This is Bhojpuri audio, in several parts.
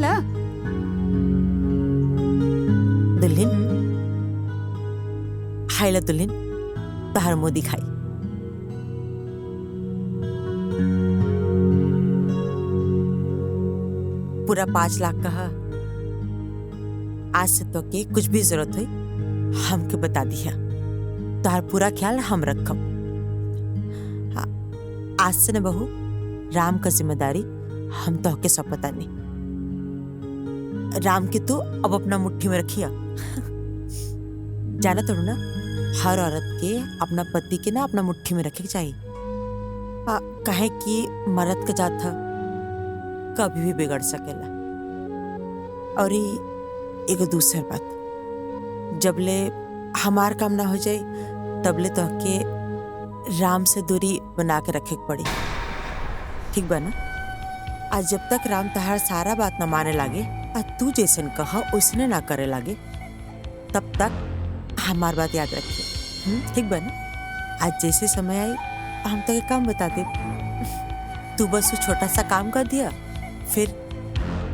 ला दुल्हन हाइला दुल्हन तहार मुंह दिखाई। पूरा 5 लाख कहा। आज से तो के कुछ भी जरूरत हुई हमके बता दिया, तहार पूरा ख्याल हम रखब। हाँ, आज से न बहू राम का जिम्मेदारी हम तो के सब पता नहीं। राम के तू अब अपना मुट्ठी में रखिया। जाना तो ना, हर औरत के अपना पति के ना अपना मुट्ठी में रखे के चाहिए। कहे कि मर्द का जात था कभी भी बिगड़ सकेला। और एक दूसरी बात, जबले हमार काम ना हो जाए तबले तो के राम से दूरी बना के रखे के पड़ी। ठीक बा ना? आज जब तक राम तहार सारा बात न माने लागे और तू जैसन कहा उसने ना करे लागे, तब तक हमार बात याद रखिए। ठीक बा ना? आज जैसे समय आई हम तो एक काम बता दे, तू बस वो छोटा सा काम कर दिया, फिर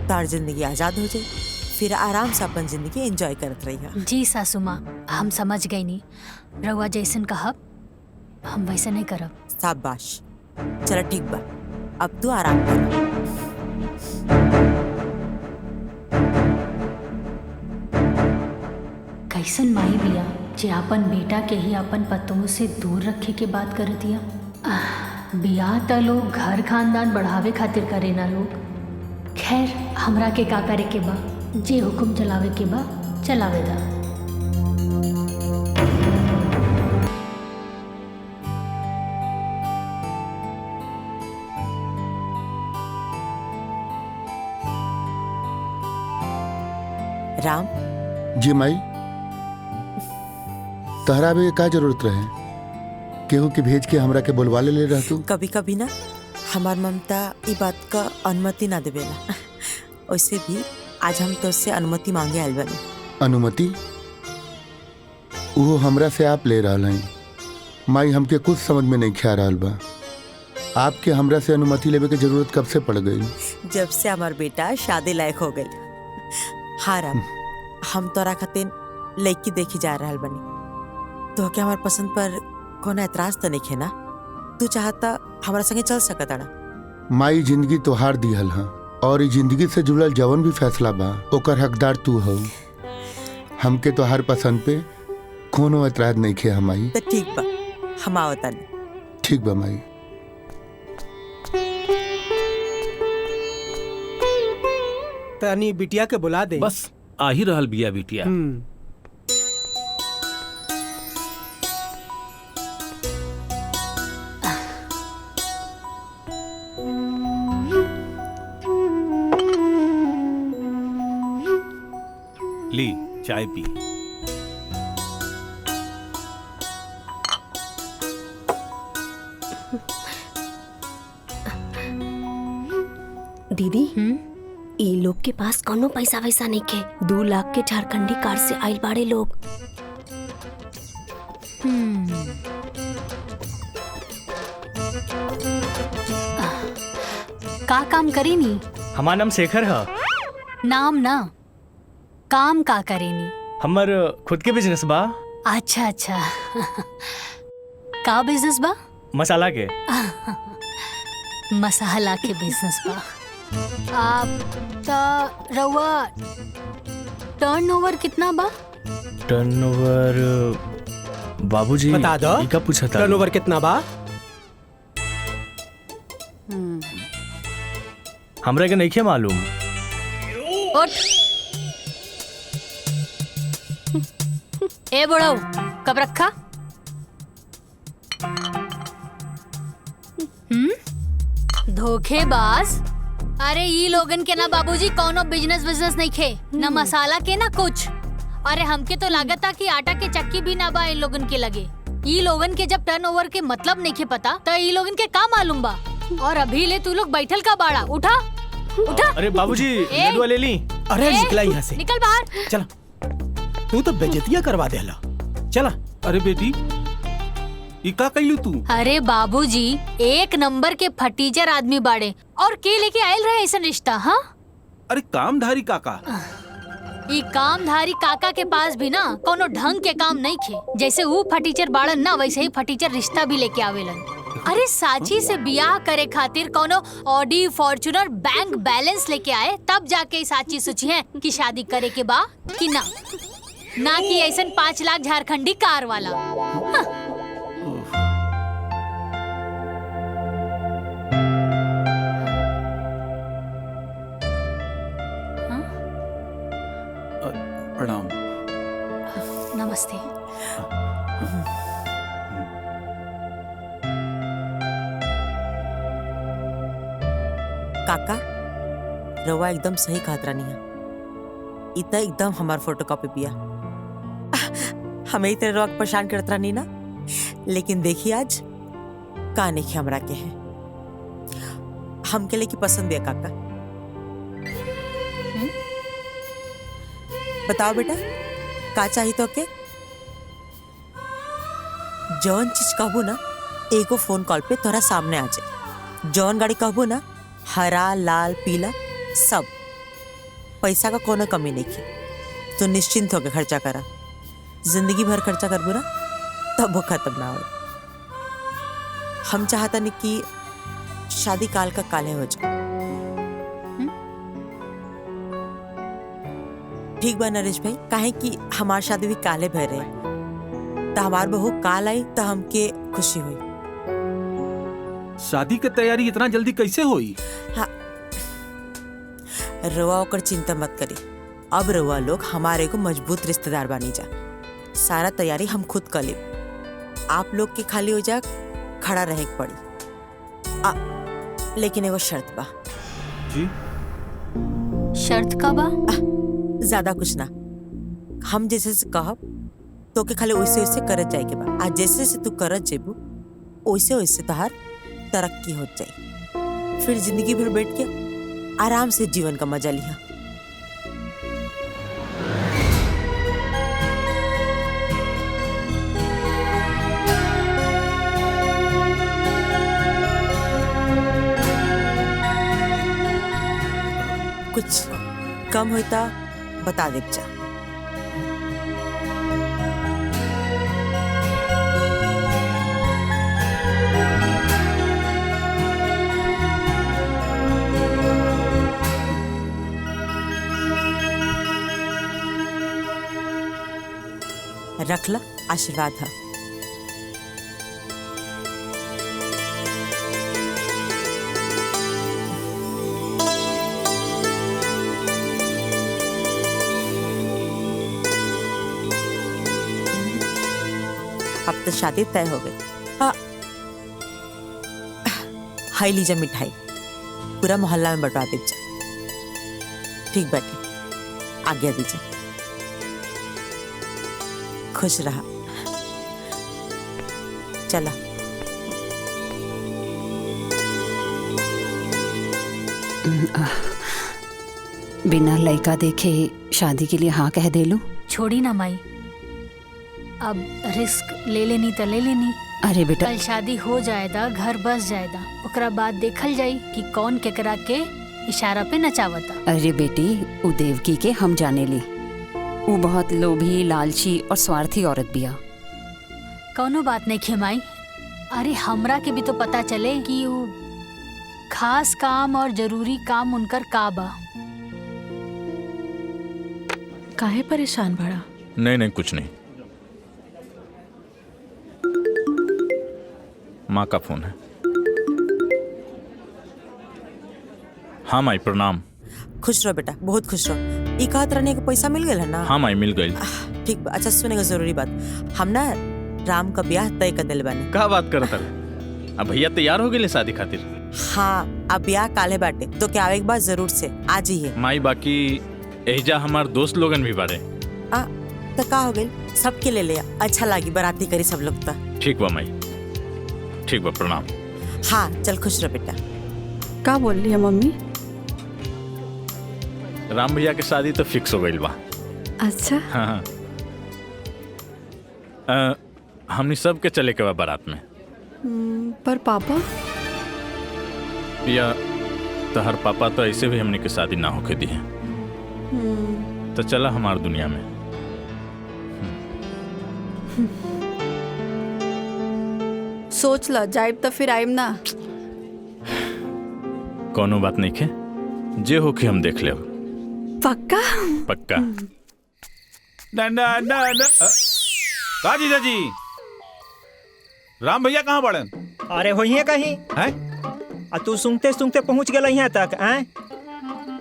तार जिंदगी आजाद हो जाए, फिर आराम से अपन जिंदगी एंजॉय करत रही। जी सासू माँ, हम समझ गई नी। रउआ जैसन कहब हम वैसे नहीं करब। शाबाश, चलो ठीक बा, अब तू आराम कर। कैसन माई बिया जे अपन बेटा के ही अपन पतों से दूर रखे के बात कर दिया। बिया त लोग घर खानदान बढ़ावे खातिर करे ना लोग। खैर हमरा के का करे के बा, जे हुक्म चलावे के बा चलावे दा। राम जी माई, तहरा भी का जरूरत रहे? केहू के भेज के हमरा के बुलवा ले रह तू? कभी कभी ना हमार ममता ई बात का अनुमति ना देवेला। वैसे भी आज हम तो उससे अनुमति मांगे आयल बानी। अनुमति? वो हमरा से आप ले रहा हैं। माई हमके कुछ समझ में नहीं ख्या रहल बा। आपके हमरा से अनुमति लेवे के जरूरत कब से पड़ गई? जब से हमार बेटा शादी लायक हो गई। हाँ राम, हम तोरा खातिर लड़की देखी जा रहल बनी। तो क्या हमार पसंद पर कोनो एतराज तो नहीं है ना? तू चाहता हमारा संगे चल सकता ना? माई जिंदगी तोहार दिहल हा, और इस जिंदगी से जुड़ल जवन भी फैसला बा ओकर हकदार तू हो। हमके तोहार पसंद पे कोनो एतराज नहीं खे हमाई। तो ठीक बा, हम आवता नहीं। ठीक बा माई। तनी बिटिया के बुला दे। बस आ ही रहल बिया बिटिया। ली चाय पी। दीदी, ई लोग के पास कोनो पैसा वैसा नहीं के। 2 लाख के झारखंडी कार से आइल बाड़े लोग। का काम करी नी? हमार नाम शेखर है। नाम ना, काम का करेनी? हमर खुद के बिजनेस बा। अच्छा अच्छा। का बिजनेस बा? मसाला के। मसाला के बिजनेस बा। आप ता रउआ टर्नओवर कितना बा? टर्नओवर बाबूजी बता दो। ई का पूछा था? टर्नओवर कितना बा? हमरा के नहीं मालूम। उठ। ए बुढ़ऊ, कब रखा? धोखेबाज। अरे ई लोगन के ना बाबूजी कोनो बिजनेस नहीं खे, ना मसाला के ना कुछ। अरे हमके तो लागता कि आटा के चक्की भी ना बा इन लोगन के लगे। ई लोगन के जब टर्नओवर के मतलब नहीं खे पता, तो ई लोगन के का मालूम बा? और अभी ले तू लोग बैठल का बाड़ा? उठा उठा। अरे बाबूजी लड्डू ले ली। अरे निकला यहाँ से। निकल बाहर। चला, तू तो बेइज्जतिया करवा देला। चला। अरे बेटी, ई का कइलू तू? अरे बाबूजी, एक नंबर के फटीचर आदमी बाड़े और के लेके आयल रहे ऐसा रिश्ता? हाँ अरे कामधारी काका। ई कामधारी काका के पास भी ना कोनो ढंग के काम नहीं खे। जैसे वो फटीचर बाड़न ना वैसे ही फटीचर रिश्ता भी लेके आवेलन। अरे साची से बियाह करे खातिर कोनो ऑडी फॉर्च्यूनर बैंक बैलेंस लेके आए तब जाके साची सोची है कि शादी करे के बा कि ना कि ऐसन 5 लाख झारखंडी कार वाला। प्रणाम। नमस्ते। काका रवा एकदम सही कहत रानी है। इतना एकदम हमार फोटोकॉपी पिया। हमें ही तेरे रवा के परेशान करत रानी ना, लेकिन देखिए आज का नहीं हमरा के है। हम के लिए की पसंद है काका। बताओ बेटा का चाहिए तो के? जौन चीज कहबो ना एगो फोन कॉल पे तोरा सामने आ जाए। जौन गाड़ी कहबो ना हरा लाल पीला सब। पैसा का कोनो कमी नहीं की। तो निश्चिंत होके खर्चा करा। जिंदगी भर खर्चा करबो ना तब वो खत्म ना हो। हम चाहता नहीं कि शादी काल का काले हो जाए। ठीक बा नरेश भाई, काहे कि हमार शादी भी काले भर रहे। तो हमार बहू काल आई तो हमके खुशी हुई। शादी की तैयारी इतना जल्दी कैसे हुई? हाँ रवा होकर चिंता मत करी। अब रवा लोग हमारे को मजबूत रिश्तेदार बनी जा। सारा तैयारी हम खुद कर ले। आप लोग के खाली हो जा खड़ा रहे के पड़ी। लेकिन एगो शर्त बा। जी शर्त का बा? ज्यादा कुछ ना। हम जैसे से कहब तो के खाली वैसे वैसे करत जाए के बा। आज जैसे से तू करत जेबू वैसे वैसे तहार तरक्की हो जाए। फिर जिंदगी भर बैठ के आराम से जीवन का मजा लिया। कुछ कम होता बता दे जा। रख ला आशीर्वाद है। अब तो शादी तय हो गई। हाई लीजा मिठाई पूरा मोहल्ला में बंटवा दीजिए। ठीक बैठे आज्ञा दीजिए। खुश रहा। चला बिना लड़का देखे शादी के लिए हाँ कह दे लू? छोड़ी ना माई, अब रिस्क ले लेनी तो ले लेनी। अरे बेटा कल शादी हो जाएगा, घर बस जाएगा, ओकरा बाद देखल जाई कि कौन केकरा के इशारा पे नचावता। अरे बेटी उ देवकी के हम जाने ली। उ बहुत लोभी लालची और स्वार्थी औरत बिया। कौनो बात नहीं खेमाई। अरे हमरा के भी तो पता चले कि वो खास काम और जरूरी काम उनकर का बा। काहे परेशान बड़ा? नहीं कुछ नहीं। माँ का फोन है। हाँ माई प्रणाम। खुश रहो बेटा, बहुत खुश रहो। ई कहत रहने का पैसा मिल गया ना? हाँ माई मिल गई। ठीक बा। अच्छा सुने का जरूरी बात, हम ना राम का ब्याह तय कर दिल बानी। का बात करत है? अब भैया तैयार हो गए शादी खातिर? हाँ अब ब्याह काले बाटे तो क्या आवे के बाद जरूर से आ जाइए। माई बाकी एजा हमार दोस्त लोगन भी बारे। तो का हो गई, सबके ले लिया। अच्छा लागी बाराती करी सब लोग तो। ठीक बा माई, ठीक बा प्रणाम। हाँ चल खुश रहो बेटा। का बोल रही है मम्मी? राम भैया के शादी तो फिक्स हो गई बा। अच्छा हाँ हमनी सब के चले के बा बारात में। पर पापा? या तहर पापा तो ऐसे भी हमने के शादी ना होके दिए। तो चला हमार दुनिया में। सोच ल जाइब तो फिर आइब ना। कोनो बात नहीं खे, जे होके हम देख ले। पक्का पक्का। का जीजा जी, राम भैया कहाँ बड़न? अरे होइए कहीं हैं? आ तू सुनते सुनते पहुंच गया यहाँ तक हैं?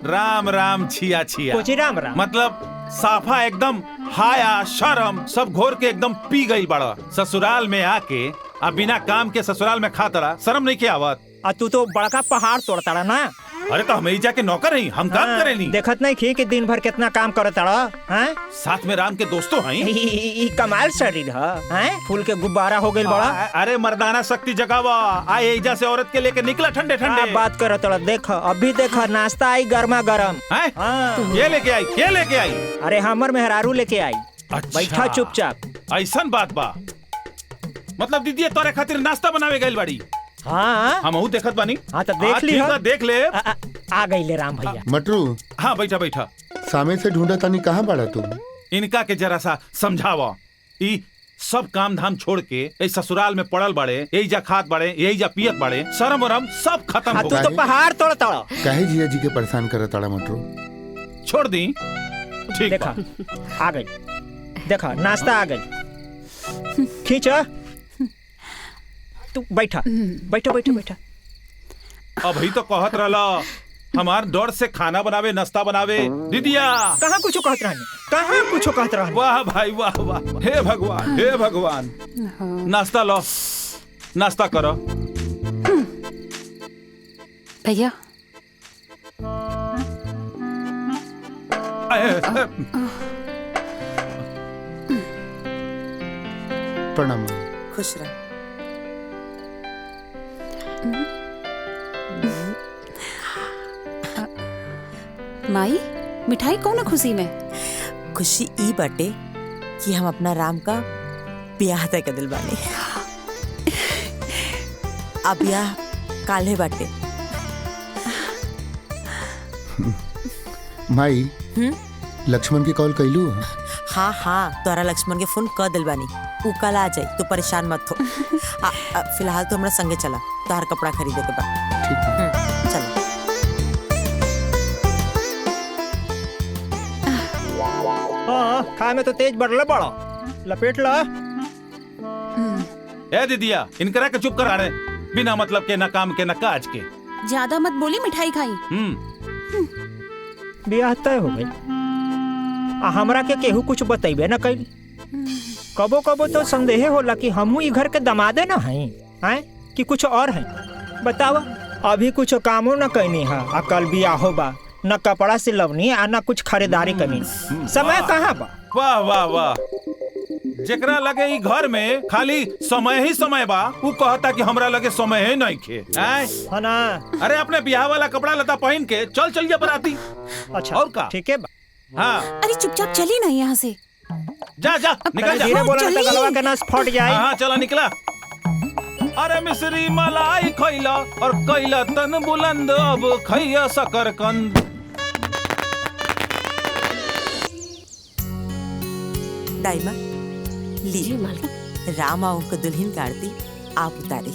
राम राम छिया छिया। कोची राम राम। मतलब साफा एकदम हाया शर्म सब घोर के एकदम पी गई बड़ा। ससुराल में आके अब बिना काम के ससुराल में खाता शर्म नहीं के आवत। आ तू तो बड़का पहाड़ तोड़ता ना। अरे तो हम ही जाके नौकर हैं, हम काम करे नहीं। देखत नहीं खी कि दिन भर कितना काम करता हैं? साथ में राम के दोस्तों हैं। ई कमाल शरीर है, फूल के गुब्बारा हो गई बड़ा। अरे मर्दाना शक्ति जगावा, आए एजा से औरत के लेके निकला ठंडे ठंडे। बात करो तोड़ा, देख अभी देख नाश्ता आई गर्मा गर्म। ये लेके आई, ये लेके आई। अरे हमर मेहरारू लेके आई। अच्छा। बैठा चुपचाप। ऐसन बात बा, मतलब दीदी तोरे खातिर नाश्ता बनावे गइल बाड़ी। हाँ हम देखत बानी। हाँ तो देख ली। देख ले। आ गई ले राम भैया। मटरू, हाँ बैठा बैठा। सामे से ढूंढा तानी कहाँ बड़ा तुम? इनका के जरा सा समझावा। ई सब काम धाम छोड़ के इस ससुराल में पड़ल बड़े, यही जा खात बड़े, यही जा पियत बड़े, शर्म वरम सब खत्म हो तू गए। तो पहाड़ तोड़ता। काहे जिया जी के परेशान करत ताड़ा मटरू? छोड़ दी। ठीक देखा आ गई, देखा नाश्ता आ गई। खींच तू बैठा बैठा बैठा बैठा। अब ही तो कहत रहला हमार डर से खाना बनावे नाश्ता बनावे। दीदिया कहाँ कुछ कहत रहनी, कहाँ कुछ कहत रहनी। वाह भाई वाह वाह, हे भगवान हे भगवान। नाश्ता लो, नाश्ता करो। भैया प्रणाम। खुश रह। माई, मिठाई कौन खुशी में? खुशी ई बाटे कि हम अपना राम का ब्याह तय कर दिल बानी। अब ब्याह काल्हे बाटे। माई, लक्ष्मण की कॉल कैलू? हाँ हाँ, तोरा लक्ष्मण के फोन कर दिल बानी। ऊ कल आ जाई, तू परेशान मत हो। फिलहाल तो हमरा संगे चला, तोहर कपड़ा खरीदे के बाद। चला। हाँ खाए में तो तेज बढ़ला बड़ा, लपेट ला। ए दीदिया, इनकरा के चुप करा रहे, बिना मतलब के न काम के न काज के। ज्यादा मत बोली, मिठाई खाई। ब्याह तय हो गई। हमरा के केहू कुछ बतैबे न कैल। कबो कबो तो संदेह होला कि हमहू ई घर के दमादे न हई, हैं कि कुछ और है। बतावा, अभी कुछ कामो न कैनी है, आ कल ब्याह होबा, न कपड़ा सिलवनी आ न कुछ खरीदारी करनी। समय कहाँ बा? वाह वाह वाह। जेकरा लगे ई घर में खाली समय ही समय बा, ऊ कहता कि हमरा लगे समय ही नहीं खे। है ना? अरे अपने ब्याह वाला कपड़ा लता पहन के चल चलिए बराती। अच्छा और का? ठीक है बा। हाँ अरे चुपचाप चली ना यहाँ से। जा जा निकल जा। धीरे बोला तो गलवा के नस फट जाए। हाँ चला निकला। अरे मिश्री मलाई खैला और कैला तन बुलंद, अब खैया शकरकंद। दाइमा ली, जी मालिक। राम आओ को दुल्हन का आरती आप उतारी।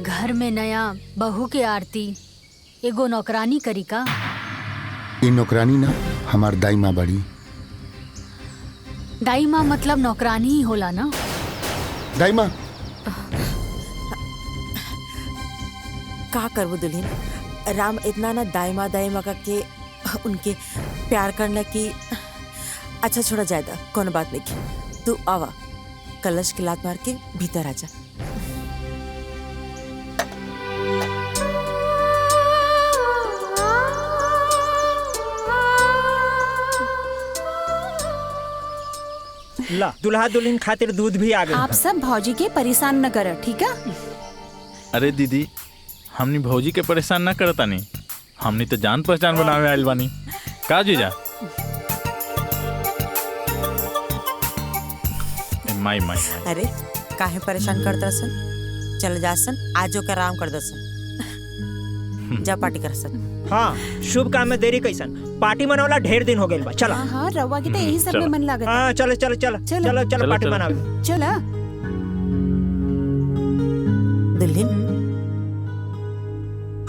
घर में नया बहू के आरती एगो नौकरानी करी का? इन नौकरानी ना हमार दाई माँ बड़ी। दाई माँ मतलब नौकरानी ही होला ना? दाई माँ का करबो दुल्हन, राम इतना ना दाइमा दाइमा का के उनके प्यार करना कि अच्छा छोड़ा जाएगा, कौन बात नहीं। तू आवा, कलश की लात मार के भीतर आजा। ला दुल्हा दुल्हन खातिर दूध भी आ गई। आप सब भौजी के परेशान न कर, ठीक है? अरे दीदी, हमनी भौजी के परेशान ना करता नहीं, हमनी तो जान पहचान बनावे आइल बानी। का जीजा? अरे काहे परेशान कर दसन? चल जासन, आज ओके आराम कर दसन। जा पार्टी कर सन। हाँ, शुभ काम में देरी कैसन? पार्टी मनावला ढेर दिन हो गइल बा। चला। हाँ, रवा के तो यही सब में मन लागत। हाँ, चलो चलो चलो चलो चलो पार्टी मनावे। चला। दुल्हन,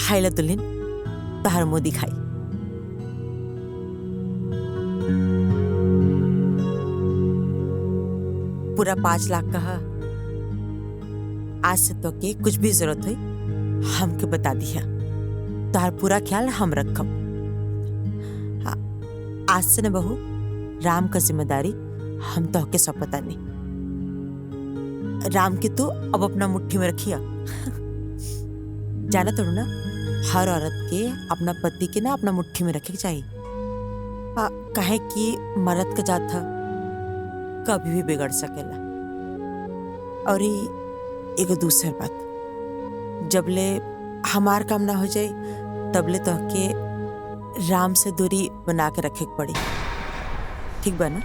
खाई ला दुल्हन, तहार मुंह दिखाई। पूरा 5 लाख का है। आज से तो के कुछ भी जरूरत हुई हमके बता दिया, तार पूरा ख्याल हम रखब। आज से न बहू, राम का जिम्मेदारी हम तो के सौंपता नहीं। राम की तू अब अपना मुट्ठी में रखिया। जाना तो ना, हर औरत के अपना पति के ना अपना मुट्ठी में रखे चाहिए। कहे कि मर्द का जात था कभी भी बिगड़ सकेला। और एगो दूसर बात, जबले हमार काम ना हो जाए तबले तो के राम से दूरी बना के रखे पड़ी। ठीक बा ना?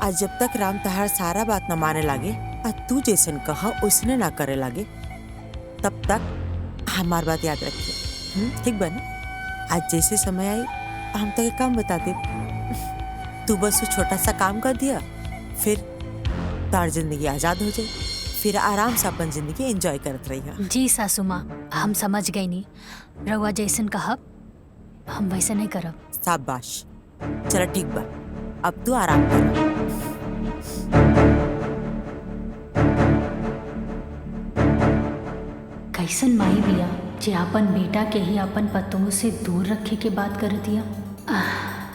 आज जब तक राम तहार सारा बात न माने लागे और तू जैसन कहा उसने ना करे लागे, तब तक हमार बात याद रखिए। ठीक बा ना? आज जैसे समय आई हम तो काम बता दे, तू बस वो छोटा सा काम कर दिया, फिर तार जिंदगी आजाद हो जाए, फिर आराम से अपन जिंदगी एंजॉय करत रही। जी सासू माँ, हम समझ गई नी। रउआ जैसन कहब हम वैसे नहीं करब। शाबाश, चलो ठीक बा, अब तू आराम कर। कैसन माई बिया जे अपन बेटा के ही अपन पतों से दूर रखे के बात कर दिया।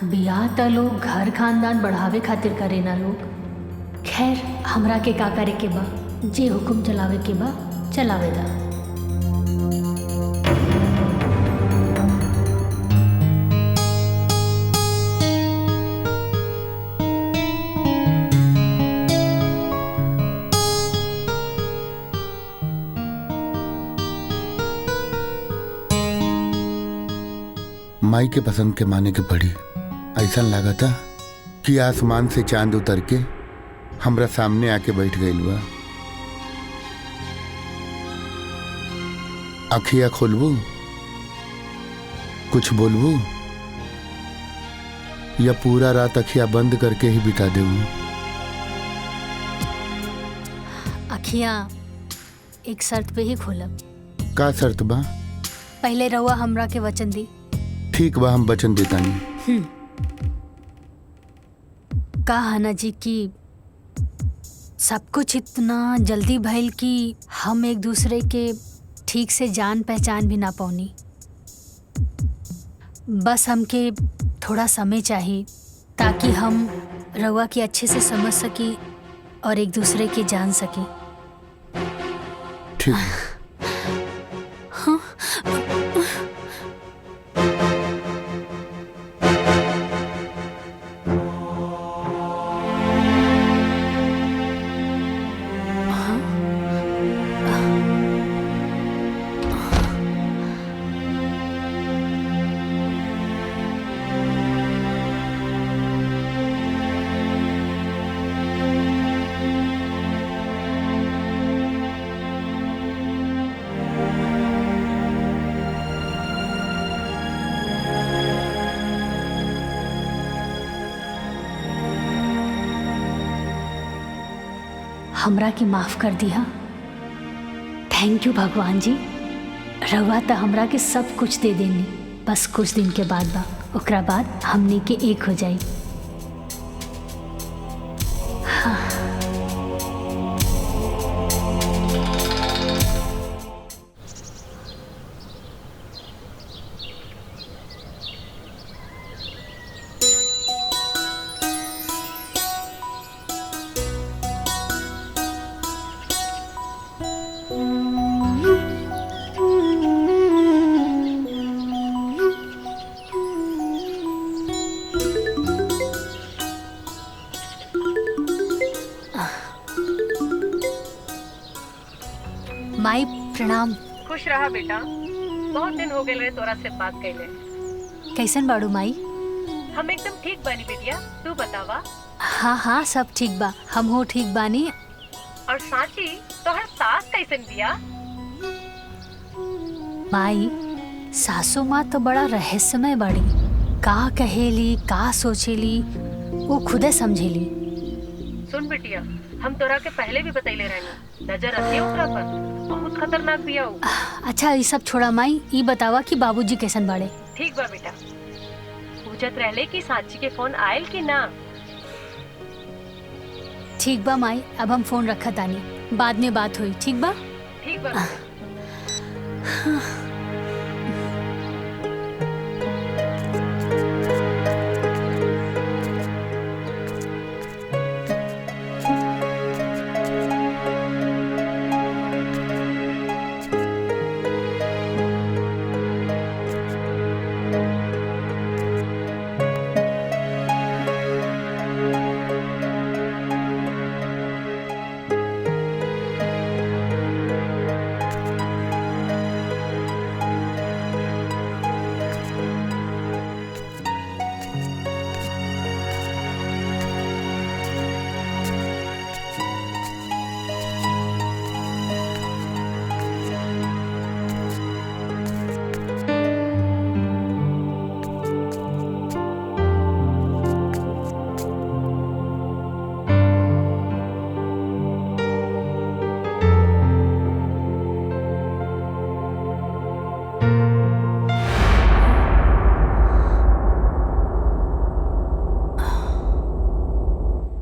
बियाह त लोग घर खानदान बढ़ावे खातिर करे ना लोग। खैर, हमरा के का करे के बा, जे हुक्म चलावे के बा चलावे दा। माई के पसंद के माने के पड़ी। ऐसा लगा था कि आसमान से चांद उतर के हमरा सामने आके बैठ गई बा। अखिया खोलबू, कुछ बोलबू, या पूरा रात अखिया बंद करके ही बिता देबू? अखियाँ एक शर्त पे ही खोलब। का शर्त बा? पहले रउआ हमरा के वचन दी। ठीक बा, हम वचन देता नहीं। कहा ना जी कि सब कुछ इतना जल्दी भइल कि हम एक दूसरे के ठीक से जान पहचान भी ना पाऊनी। बस हमके थोड़ा समय चाहिए ताकि हम रउआ के अच्छे से समझ सकी और एक दूसरे के जान सकी। ठीक। हाँ। हमरा के माफ कर दिया। थैंक यू भगवान जी। रउआ तो हमरा के सब कुछ दे देनी, बस कुछ दिन के बाद बा, ओकरा बाद हमने के एक हो जाई। हाँ। माई प्रणाम। खुश रहा बेटा, बहुत दिन हो गए रहे तोरा से बात कैले। कैसन बाड़ू माई? हम एकदम ठीक बानी बेटिया, तू बतावा। हाँ हाँ, सब ठीक बा, हम हो ठीक बानी। और सांची तोहर सास कैसन बिया? माई सासू माँ तो बड़ा रहस्यमय बाड़ी। का कहेली का सोचेली वो खुदे समझेली। सुन बिटिया, हम तोरा के पहले भी बतैले रहनी, नजर रखिए ओकरा पर, बहुत खतरनाक बिया उ। अच्छा ये सब छोड़ा माई, ई बतावा कि बाबूजी कैसन बाड़े? ठीक बा बेटा। पूछत रहले कि सांची के फोन आयल कि ना? ठीक बा माई, अब हम फोन रखत आनी, बाद में बात हुई। ठीक बा? ठीक बा।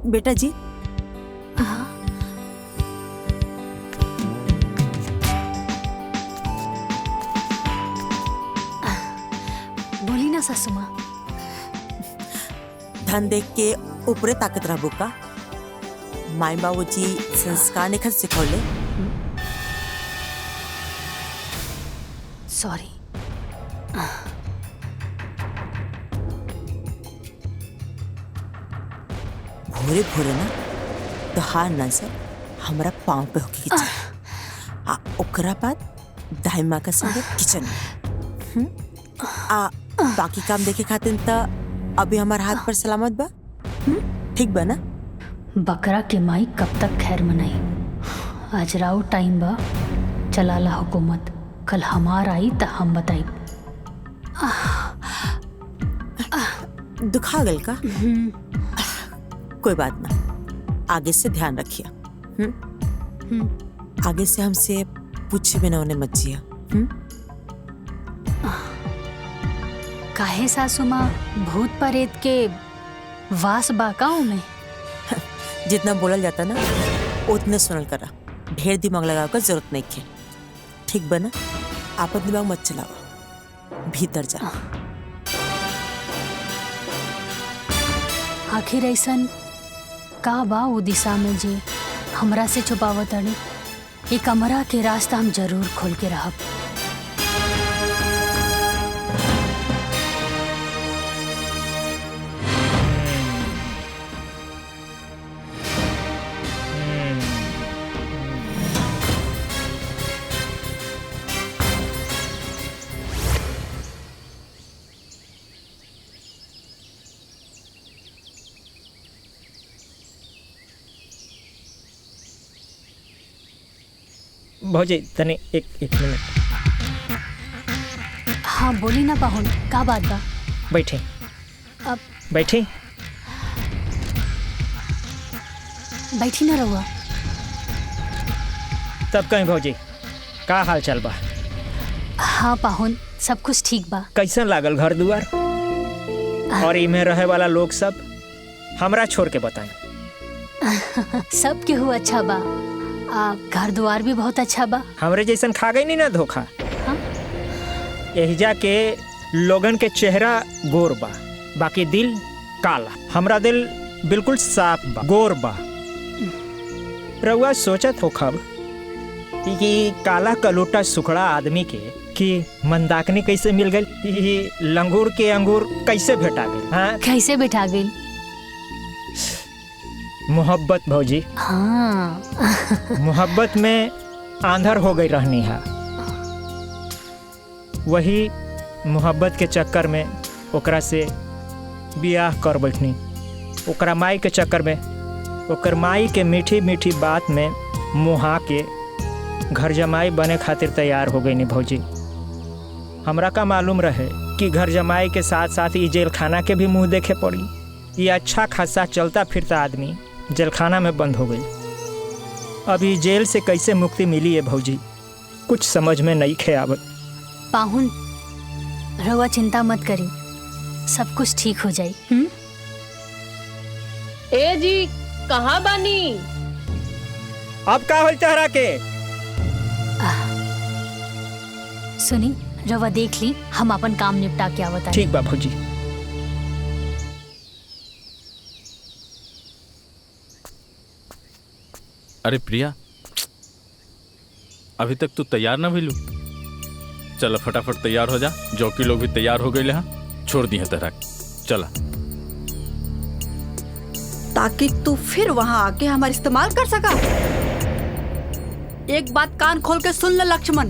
बेटा जी, बोली ना सासू माँ। धन देख के ऊपरे ताकत रहबो का? माई बाबूजी संस्कार निखर सिखौले। सॉरी। भोरे भोरे ना तोहार नजर हमरा पाँव पे होके के चाहिए। आ ओकरा बाद दाई माँ का संगे किचन में। आ बाकी काम देखे खातिर त अभी हमार हाथ पर सलामत बा। ठीक बा ना? बकरा के माई कब तक खैर मनाई? आज राव टाइम बा, चलाला हुकूमत। कल हमार आई त हम बताई। दुखा गल का? कोई बात ना, आगे से ध्यान रखिए। आगे से हमसे पूछे बिना उन्हें मत जिया। काहे सासू माँ, भूत प्रेत के वास बाकाओं में? जितना बोलल जाता ना उतने सुनल करा। ढेर दिमाग लगाव का जरूरत नहीं है। ठीक बना? आपन दिमाग मत चलाओ, भीतर जा। आखिर ऐसन का बा वो दिशा में जे हमरा से छुपावत अड़े? एक कमरा के रास्ता हम जरूर खोल के रहब। भौजी तने एक मिनट। हाँ बोली ना पाहुन, का बात बा? बैठे अब बैठे। बैठी ना रहुआ। तब कहीं भौजी का हाल चाल बा? हाँ पाहुन, सब कुछ ठीक बा। कैसन लागल घर दुआर और इमे रहे वाला लोग सब? हमरा छोड़ के बताएं। सब केहू अच्छा बा। घर द्वार भी बहुत अच्छा बा। हमरे जैसन खा गई नहीं ना धोखा। यही जाके लोगन के चेहरा गोर बा, बाकी दिल काला। हमरा दिल बिल्कुल साफ बा, गोर बा। रउआ सोचत हो खब कि काला कलोटा सुखड़ा आदमी के कि मंदाकिनी कैसे मिल गई? लंगूर के अंगूर कैसे भेटा गई? हाँ कैसे बैठा गई? मोहब्बत भौजी। हाँ मोहब्बत में आंधर हो गई रहनी है। वही मोहब्बत के चक्कर में ओकरा से बियाह कर बैठनी। ओकरा माई के चक्कर में, ओकर माई के मीठी मीठी बात में मुहा के घर जमाई बने खातिर तैयार हो गई नी भौजी। हमरा का मालूम रहे कि घर जमाई के साथ साथ ये जेल खाना के भी मुंह देखे पड़ी। ये अच्छा खासा चलता फिरता आदमी जेल खाना में बंद हो गई। अभी जेल से कैसे मुक्ति मिली है भौजी, कुछ समझ में नहीं खे आवत। पाहुन रउआ चिंता मत करी, सब कुछ ठीक हो जाई। ए जी कहाँ बानी? अब का होल तहरा के? सुनी रउआ देख ली, हम अपन काम निपटा के आवत आनी। ठीक बा भौजी। अरे प्रिया, अभी तक तू तैयार ना भइलू? चल फटाफट तैयार हो जा, जौकी लोग भी तैयार हो गए हैं, छोड़ दिए तेरा। चला ताकि तू फिर वहाँ आके हमारा इस्तेमाल कर सका। एक बात कान खोल के सुन ले लक्ष्मण,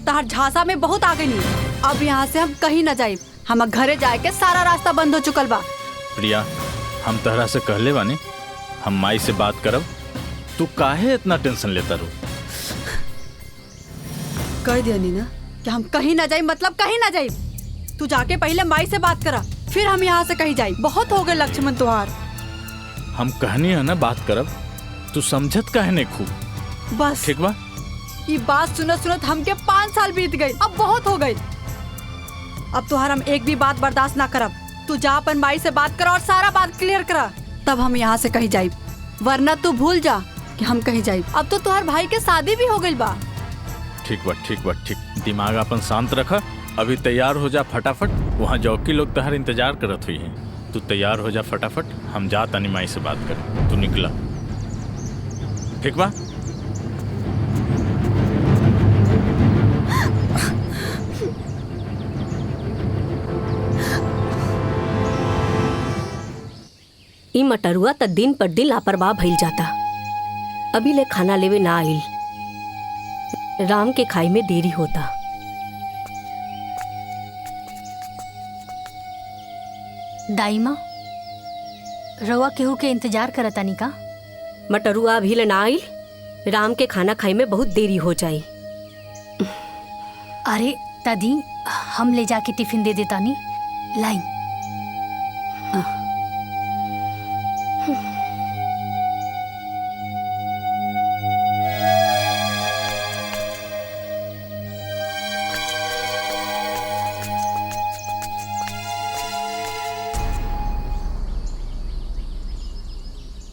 तहर झांसा में बहुत आ गई। अब यहाँ से हम कहीं न जाए, हम घरे जाए के सारा रास्ता बंद हो चुकल बा। प्रिया, हम तहरा से कहले बानी हम माई से बात करब, तू काहे इतना टेंशन लेता रू? कह दिया नी ना कि हम कहीं न जाए, मतलब कहीं न जाए। तू जाके पहले माई से बात करा, फिर हम यहाँ से कहीं जाए। बहुत हो गए लक्ष्मण तुहार। हम कहनी है ना बात करब, तू समझत काहे नहीं खूब? बस ठीक बा। ये बात सुनत सुनत हमके 5 साल बीत गए, अब बहुत हो गए। अब तुहार हम एक भी बात बर्दाश्त ना करब। तू जा अपन माई से बात करा और सारा बात क्लियर करा, तब हम यहाँ से कहीं जाए। वरना तू भूल जा कि हम कहीं जाए। अब तो तुहार भाई के शादी भी हो गई बा। ठीक बा ठीक बा ठीक। दिमाग अपन शांत रख, अभी तैयार हो जा फटाफट। वहाँ जौकी लोग तहर इंतजार करत हुई हैं। तू तैयार हो जा फटाफट, हम जा तनी माई से बात करें। तू निकला, ठीक बा? ई मटरुआ त दिन पर दिन लापरवाह भइल जाता। अभी ले खाना लेवे ना आइल। राम के खाई में देरी होता। दाई माँ, रउआ केहू के इंतजार करतानी का? मटरुआ अभी ले ना आइल, राम के खाना खाई में बहुत देरी हो जाई। अरे दादी, हम ले जाके टिफिन दे देतानी। लाई।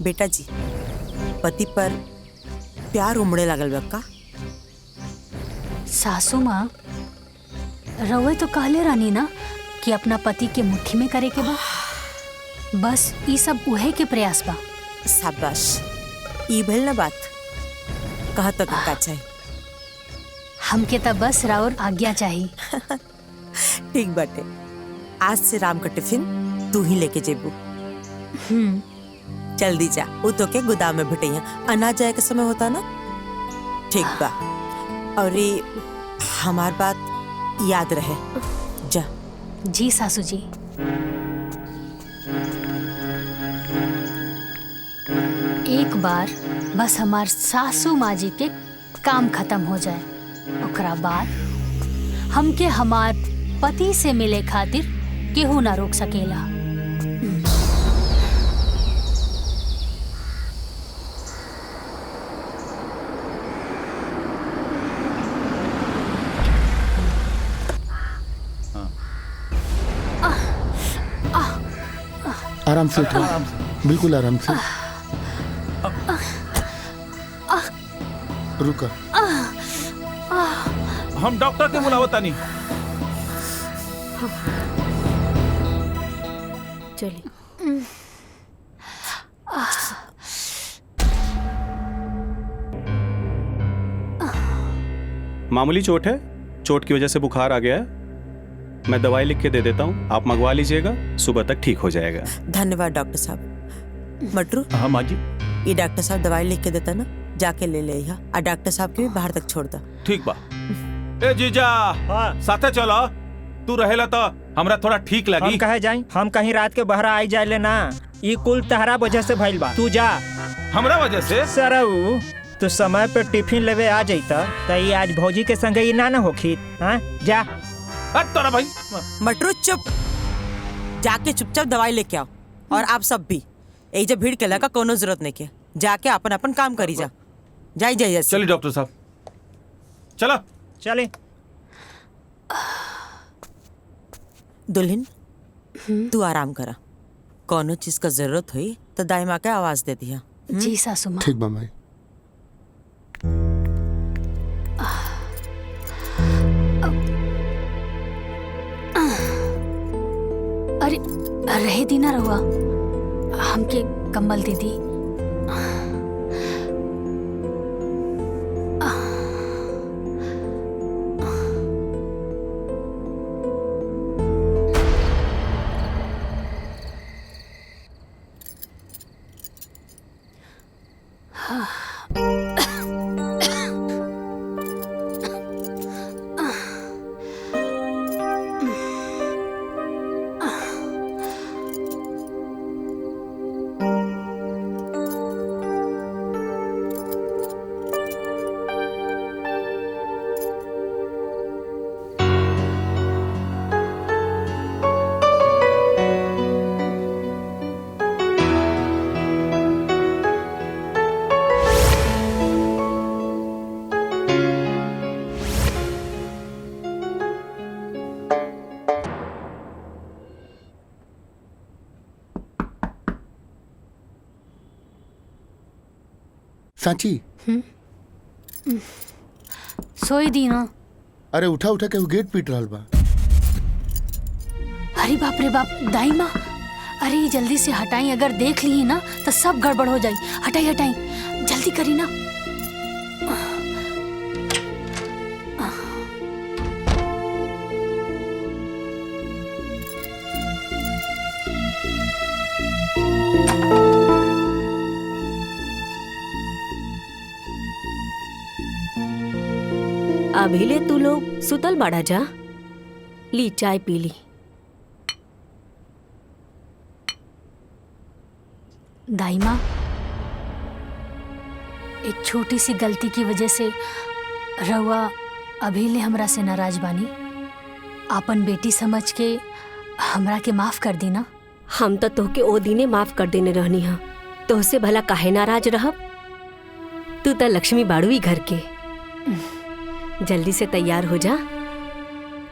बेटा जी, पति पर प्यार उमड़े लागल बा का? सासू माँ, रउए तो कहले रानी ना कि अपना पति के मुट्ठी में करे के बा। बस ये सब उहे के प्रयास बा। शाबाश, ई भइल ना बात। कहा तक का चाहिए? हमके तो बस राउर आज्ञा चाहिए। ठीक बाटे, आज से राम का टिफिन तू ही लेके जेबू। जल्दी जा, वो तो के गोदाम में भेटैया। अनाज जाए के समय होता ना। ठीक बा, और ये हमार बात याद रहे। जा। जी सासू जी। एक बार बस हमार सासू माँ जी के काम खत्म हो जाए, ओकरा बाद हमके हमार पति से मिले खातिर केहू ना रोक सकेला। आराम से उठो, बिल्कुल आराम से। रुका, हम डॉक्टर के बुलावतानी। चलिए। मामूली चोट है, चोट की वजह से बुखार आ गया है। मैं दवाई लिख के दे देता हूँ, आप मंगवा लीजिएगा, सुबह तक ठीक हो जाएगा। धन्यवाद डॉक्टर साहब। मटरू, हाँ माँ जी। ये डॉक्टर साहब दवाई लिख के देता ना, जाके ले ले यहाँ। और डॉक्टर साहब के भी बाहर तक छोड़ दा। ठीक बा। ए जीजा, साथे चलो। तू रहेला तो हमरा थोड़ा ठीक लगी। हम कहे जाई? हम कहीं रात के बहरा आई जाए ले ना। ये कुल तहरा वजह से भइल बा। तू जा। हमरा वजह से? सरऊ, तू समय पे टिफिन लेवे आ जाता तो ये आज भौजी के संगे ही ना होखी। हाँ जा तोरा भाई मटरू चुप, जाके चुपचाप दवाई लेके आओ। और आप सब भी यही जब भीड़ के लगा कोनो जरूरत नहीं के, जाके अपन अपन काम करी जा। जाई जाइए। चलिए डॉक्टर साहब, चला चले। दुल्हन तू आराम करा, कोनो चीज का जरूरत हुई तो दाई माँ के आवाज दे दिया। जी सासू माँ। ठीक बा माई। अरे रहे दी ना रहुआ, हमके कंबल दे दी। सांची सोई दी ना। अरे उठा उठा के वो गेट पीट रहा बा। अरे बाप रे बाप दाई माँ, अरे ये जल्दी से हटाई, अगर देख ली ना तो सब गड़बड़ हो जाई। हटाई हटाई जल्दी करी ना। अभी ले तू लोग सुतल बाड़ा जा, ली चाय पी ली। दाई माँ, एक छोटी सी गलती की वजह से रहुआ अभी ले हमरा से नाराज बानी। आपन बेटी समझ के हमरा के माफ कर दी ना। हम तो तोहके ओ दिने माफ कर देने रहनी हा, तोहसे भला काहे नाराज रहब। तू तो लक्ष्मी बाड़ुई घर के। जल्दी से तैयार हो जा,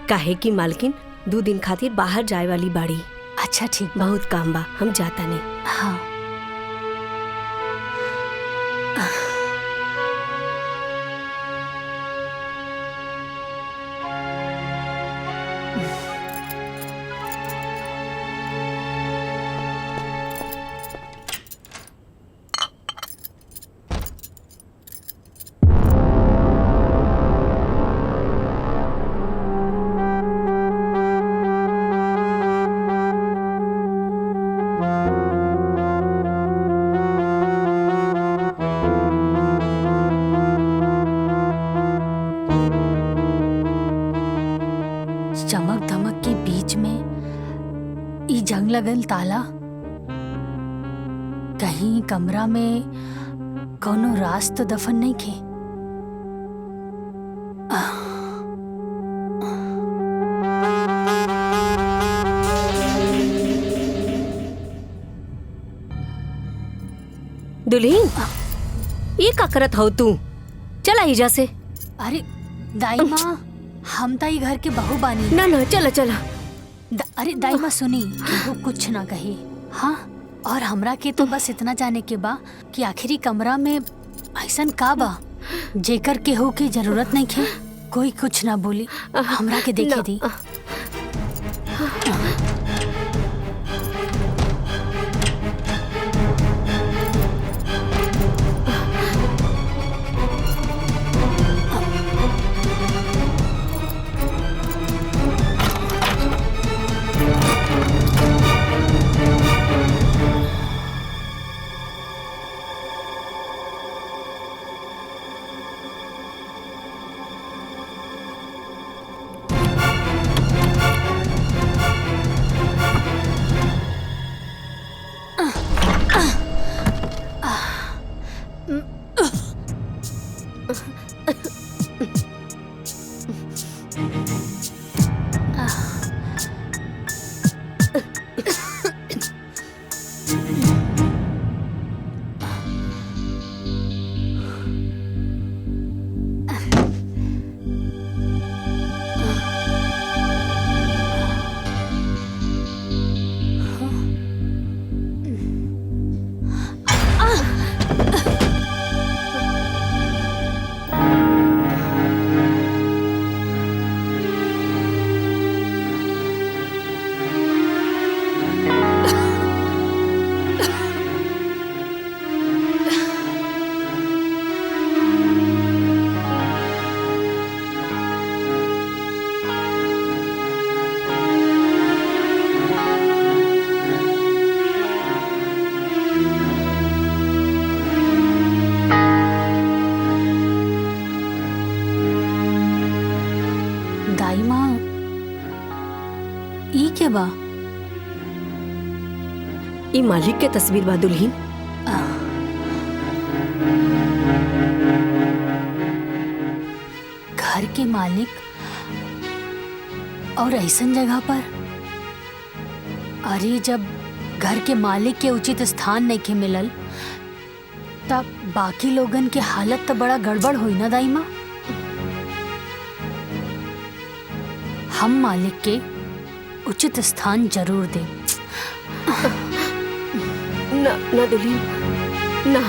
काहे की मालकिन 2 दिन खातिर बाहर जाए वाली बाड़ी। अच्छा ठीक, बहुत काम बा, हम जाता नहीं। हाँ चमक धमक के बीच में ई जंग लगल ताला, कहीं कमरा में कोनो राज तो दफन नहीं खे। दुल्हीन, ये का करत हो तू? चला हिजा से। अरे दाई माँ, हम ताई घर के बहू बानी। ना ना चला चला। अरे दाई माँ सुनी, केहू कुछ ना कही। हाँ, और हमरा के तो बस इतना जाने के बा कि आखिरी कमरा में ऐसन का बा जेकर केहू की जरूरत नहीं खे। कोई कुछ ना बोली, हमरा के देखे दी। दाई माँ ई के बा? ई मालिक के तस्वीर बा दुल्हीन। घर के मालिक और ऐसन जगह पर? अरे जब घर के मालिक के उचित स्थान नहीं के मिलल तब बाकी लोगन के हालत तो बड़ा गड़बड़ हुई ना दाई माँ। हम मालिक के उचित स्थान जरूर दें। ना ना दुल्हीन ना।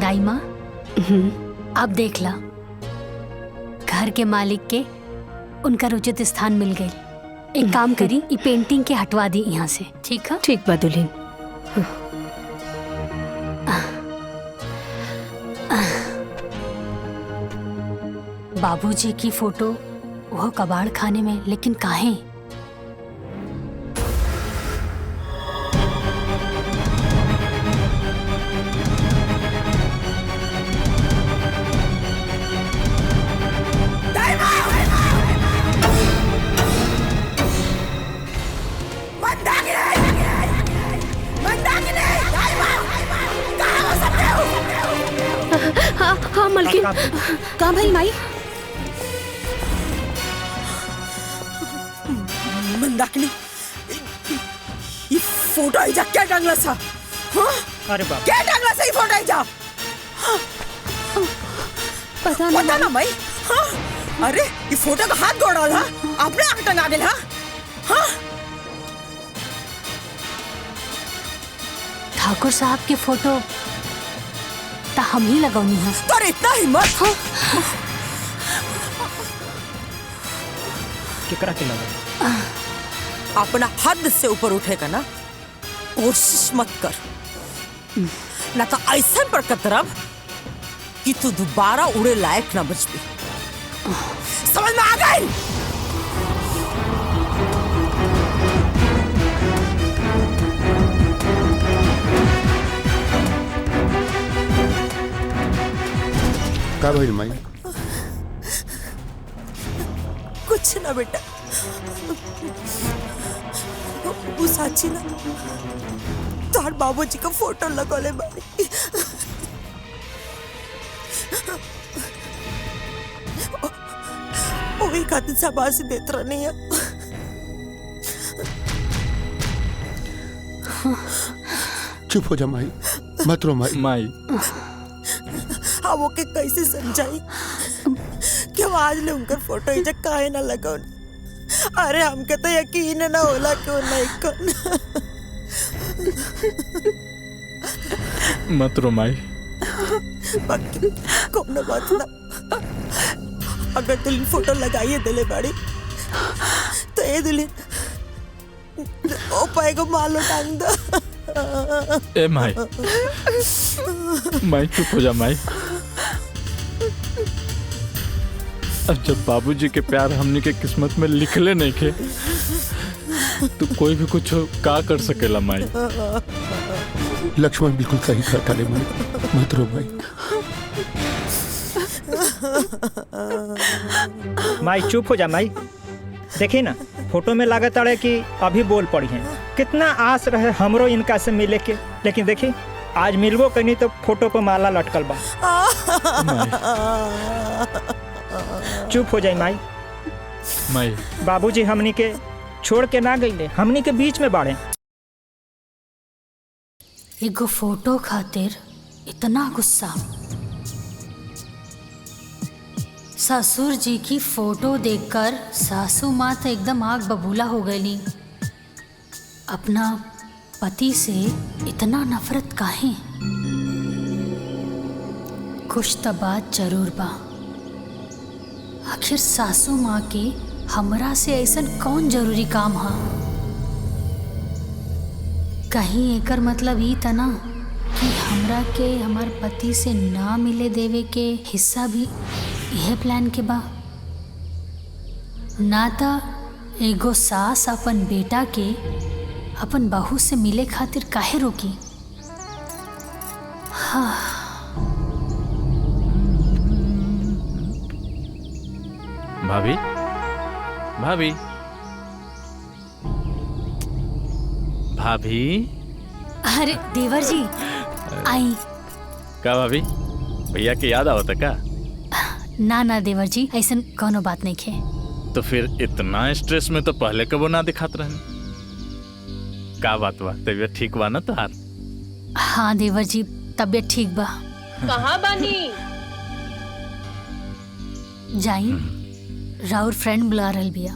दाई माँ अब देख ला, घर के मालिक के उनका उचित स्थान मिल गई। एक काम करी, ये पेंटिंग के हटवा दी यहाँ से, ठीक है? ठीक बा दुल्हीन। बाबूजी की फोटो वो कबाड़ खाने में, लेकिन काहे? हाँ मलकिन। कहाँ भाई माई? मंदाकिनी, ये फोटो आइजा क्या टांगला सा? हाँ? अरे बाप, क्या टांगला सा ये फोटो आइजा? पता ना भाई। हाँ? अरे ये फोटो का हाथ गोड़ डाला, आपने आगे टंगा दिला? हाँ? ठाकुर साहब की फोटो ता हम ही लगौनी है। पर इतना हिम्मत? हाँ? केकरा के लगा? अपना हद से ऊपर उठेगा ना, कोशिश मत कर, ना तो ऐसा पर कतरब कि तू दोबारा उड़े लायक ना बच भी। समझ में आ गई? का भइल माई? कुछ ना बेटा, वो साची ना तार बाबूजी का फोटो लगोले बानी। वो एक आदमी शाबाशी देत रहनी है। चुप हो जा माई, मत रो माई। माई हाँ, वो के कैसे समझाई कि वो आज ले उनका फोटो इजा काहे ना लगो। अरे हमके तो यकीन ना होला कि वो नहीं कौन। मत रो माई। बाकी कौन बात ना, अगर दुल्हन फोटो लगाइए दिले बाड़ी तो ये दुल्हन ओ पाएगा मालो टांग दो। ए माई, माई चुप हो जा माई। अब जब बाबूजी के प्यार हमनी के किस्मत में लिखले नहीं खे, तो कोई भी कुछ का कर सकेला माई। लक्ष्मण बिल्कुल सही कहता रे माई, मत रो माई। माई चुप हो जा माई। देखी ना, फोटो में लागत अड़े कि अभी बोल पड़ी हैं। कितना आस रहे हमरो इनका से मिले के, लेकिन देखी आज मिलबो कहीं तो फोटो पर माला लटकल बा। चुप हो जाए माई। माई बाबूजी हमनी के छोड़ के ना गईले, हमनी के बीच में बाड़े। एगो फोटो खातिर इतना गुस्सा। ससुर जी की फोटो देखकर सासू माँ तो एकदम आग बबूला हो गई। अपना पति से इतना नफरत काहे? कुछ तो बात जरूर बा। आखिर सासू माँ के हमरा से ऐसा कौन जरूरी काम हा? कहीं एकर मतलब ई तना कि हमरा के हमार पति से ना मिले देवे के हिस्सा भी यह प्लान के बा। ना ता एगो सास अपन बेटा के अपन बहू से मिले खातिर काहे रोकी? हाँ। भाभी, भाभी, भाभी। अरे देवर जी आई। का भाभी, भैया के याद आवता का? ना ना देवर जी, ऐसा कोनो बात नहीं खे। तो फिर इतना स्ट्रेस में तो पहले कबो ना दिखात रहनी। का बात बा, तबीयत ठीक बा ना तोहार? हाँ देवर जी, तबीयत ठीक बा। कहाँ बानी? जाई, राउर फ्रेंड बुला रहल बिया।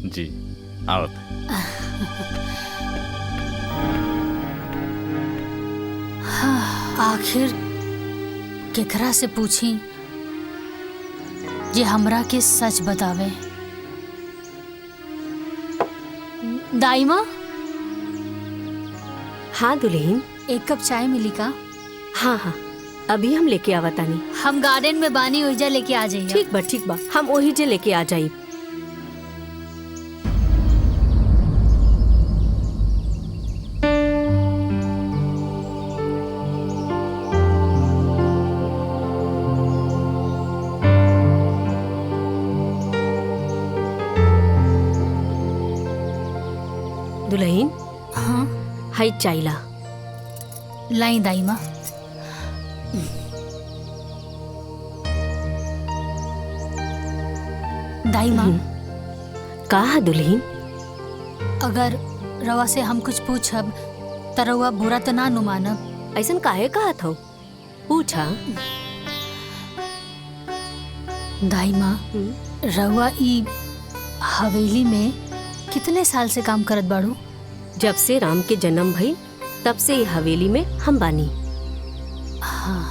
जी आवत। हाँ, आखिर केकरा से पूछी जे हमरा के सच बतावे। दाई माँ। हाँ दुल्हन, एक कप चाय मिली का? हाँ हाँ, अभी हम लेके आवतानी। हम गार्डन में बानी, ओइजा लेके आ जाइए। ठीक बा, हम वही जे लेके आ जाई। दुल्हन, हाँ हाई चाइला लाई दाई माँ। दाई माँ, का दुल्हन? अगर रवा से हम कुछ पूछब त रवा बुरा तो ना नु मानब? ऐसन काहे कहत हो? पूछा। दाई माँ, रवा ई हवेली में कितने साल से काम करत बाड़ू? जब से राम के जन्म भई तब से ये हवेली में हम बानी। हाँ।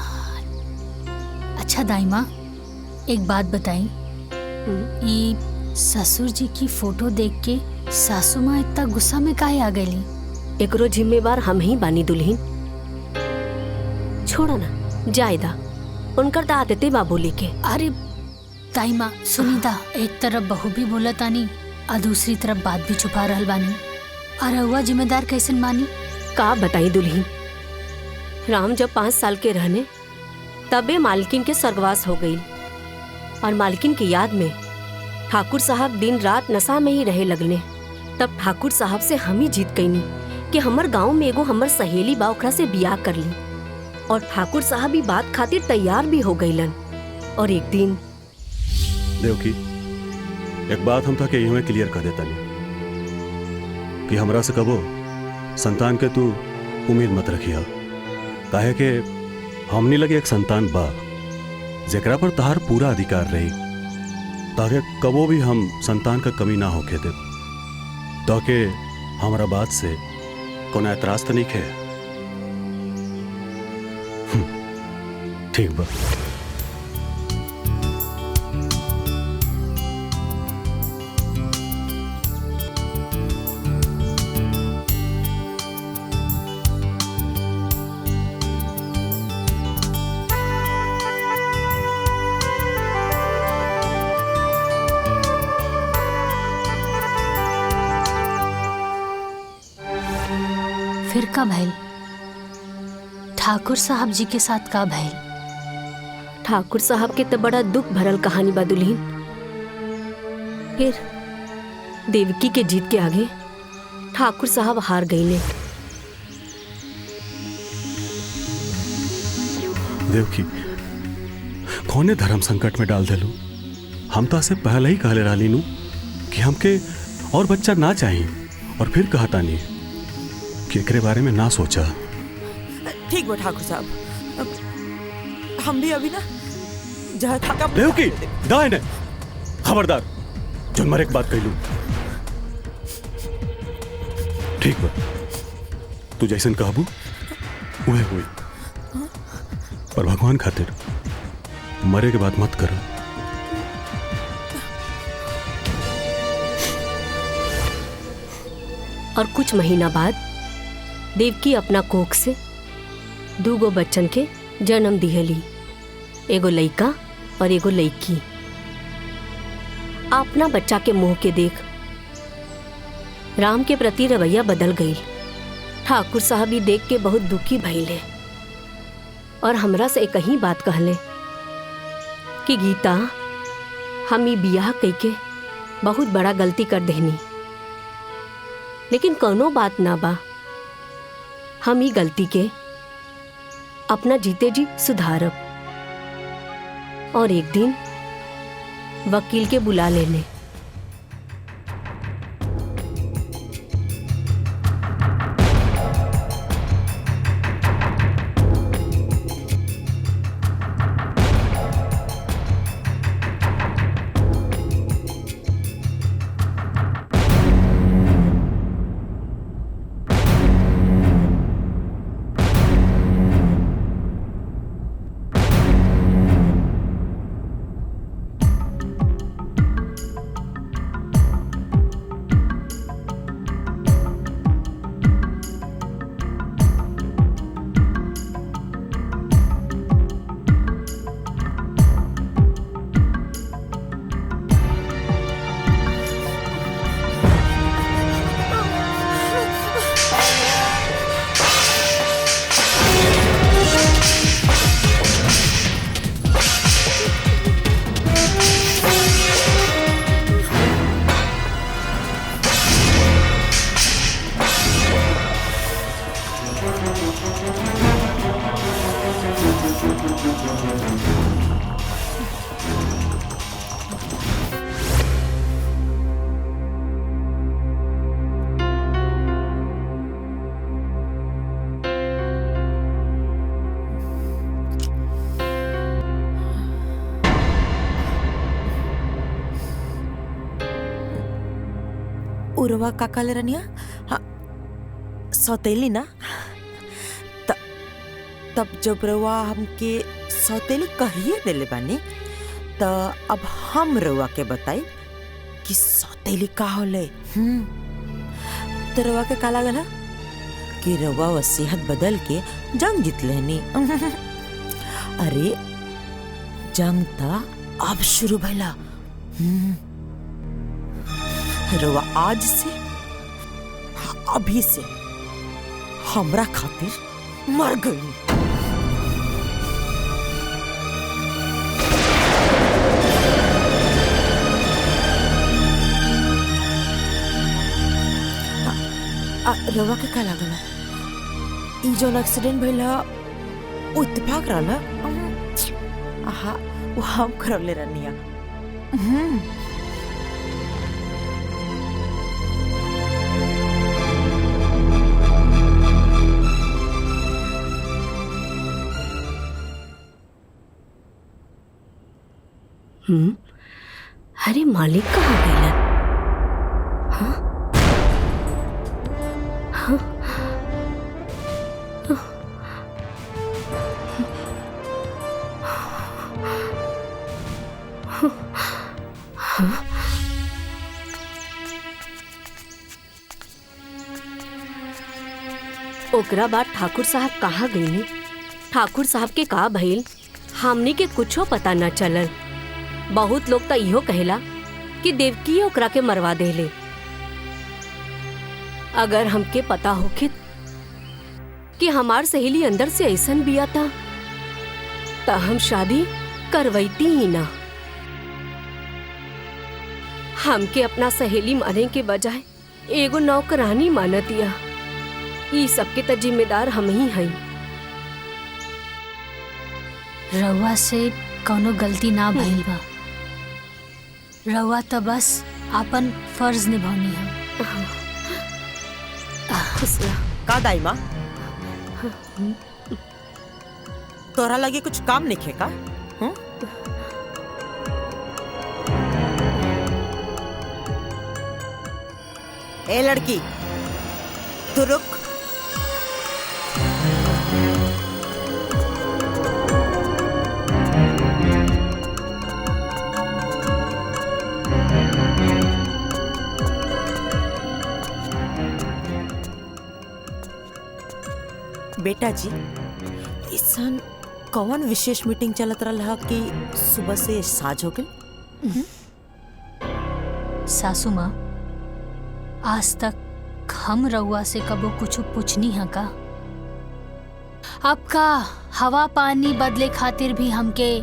अच्छा दाई माँ, एक बात बताई, ये ससुर जी की फोटो देख के सासू माँ इतना गुस्सा में काहे आ गई? एकरो जिम्मेवार हम ही बानी दुल्हन। छोड़ो ना, जायदा उनकर तो आदते बा बोली के। अरे दाई माँ सुनीता, एक तरफ बहू भी बोला तानी और दूसरी तरफ बात भी छुपा रहल बानी। और हुआ जिम्मेदार कैसे मानी? का बताई दुल्हन, राम जब 5 साल के रहने तबे मालकिन के स्वर्गवास हो गई। और मालकिन की याद में ठाकुर साहब दिन रात नशा में ही रहे लगने। तब ठाकुर साहब से हम ही जीत गईनी कि हमर गांव में एगो हमर सहेली बा, ओकरा से बियाह कर ली। और ठाकुर साहब भी बात खातिर तैयार भी हो गईलन। और एक दिन देवकी, एक बात हम था कि यूं क्लियर कर देता नहीं कि हमरा से कबो संतान के तू उम्मीद मत रखिया। काहे के हमनी लगे एक संतान बा जेकरा पर तहार पूरा अधिकार रही, ताकि कबो भी हम संतान का कमी ना होके दे। ताकि हमारा बात से कोनो एतराज तो नहीं है? ठीक बा। फिर का भइल? ठाकुर साहब जी के साथ का भइल? ठाकुर साहब के तो बड़ा दुख भरल कहानी बा दुल्हीन। फिर देवकी के जीत के आगे ठाकुर साहब हार गईले। देवकी कौने धर्म संकट में डाल देलू। हम तो से पहले ही कहले रहली नू कि हमके और बच्चा ना चाहिए, और फिर कहता नहीं कि एकरे बारे में ना सोचा। ठीक बा ठाकुर साहब, हम भी अभी ना जहाँ था देवकी दाए ने खबरदार, जो मरे एक बात कहलू। ठीक बा, तू जैसन कहबू उहे हुई, पर भगवान खातिर मरे के बात मत करो। और कुछ महीना बाद देवकी अपना कोख से 2 बच्चन के जन्म दिहली, एगो लइका और एगो लइकी। अपना बच्चा के मुंह के देख राम के प्रति रवैया बदल गई। ठाकुर साहब भी देख के बहुत दुखी भइले और हमरा से एक ही बात कहले कि गीता, हम ई बियाह कइके बहुत बड़ा गलती कर देनी, लेकिन कोनो बात ना बा, हम ई गलती के अपना जीते जी सुधारब और एक दिन वकील के बुला लेने। उर्वा काका ले रनिया, हाँ सौतेली ना। तब जब रउआ हमके सौतेली कहिए देले बानी, त अब हम रउआ के बताई कि सौतेली का होले। तो रउआ के का लागल है कि रउआ वसीयत बदल के जंग जीत लेनी। अरे जंग त अब शुरू भइला। रउआ आज से, अभी से हमरा खातिर मर गई। रउआ के का लागल? ई जो एक्सीडेंट भइला उ इत्तेफाक रहला? आहा, वो हम करवले रहनिया। अरे मालिक कहाँ गए? हाँ? हाँ? हाँ? ओकरा बाद ठाकुर साहब कहाँ गईनी? ठाकुर साहब के का भइल हमनी के कुछो पता न चलल। बहुत लोग तो इहो कहेला कि देवकी ओकरा के मरवा देले। अगर हमके पता होखे कि हमार सहेली अंदर से ऐसन बिया था ता हम शादी करवैती ही ना। हमके अपना सहेली माने के बजाय एगो नौकरानी मानतिया। ई सबके त जिम्मेदार हम ही हई। रउआ से कौनो गलती ना भइल बा। रउआ तो बस अपन फर्ज निभानी है। का दाई माँ तोरा लगे कुछ काम नहीं खे का? ए लड़की तू रुक। बेटा जी ऐसन कौन विशेष मीटिंग चलत रहा कि सुबह से साझ हो गई? सासू माँ, आज तक हम रउआ से कबो कुछ पूछनी है का? आपका हवा पानी बदले खातिर भी हमके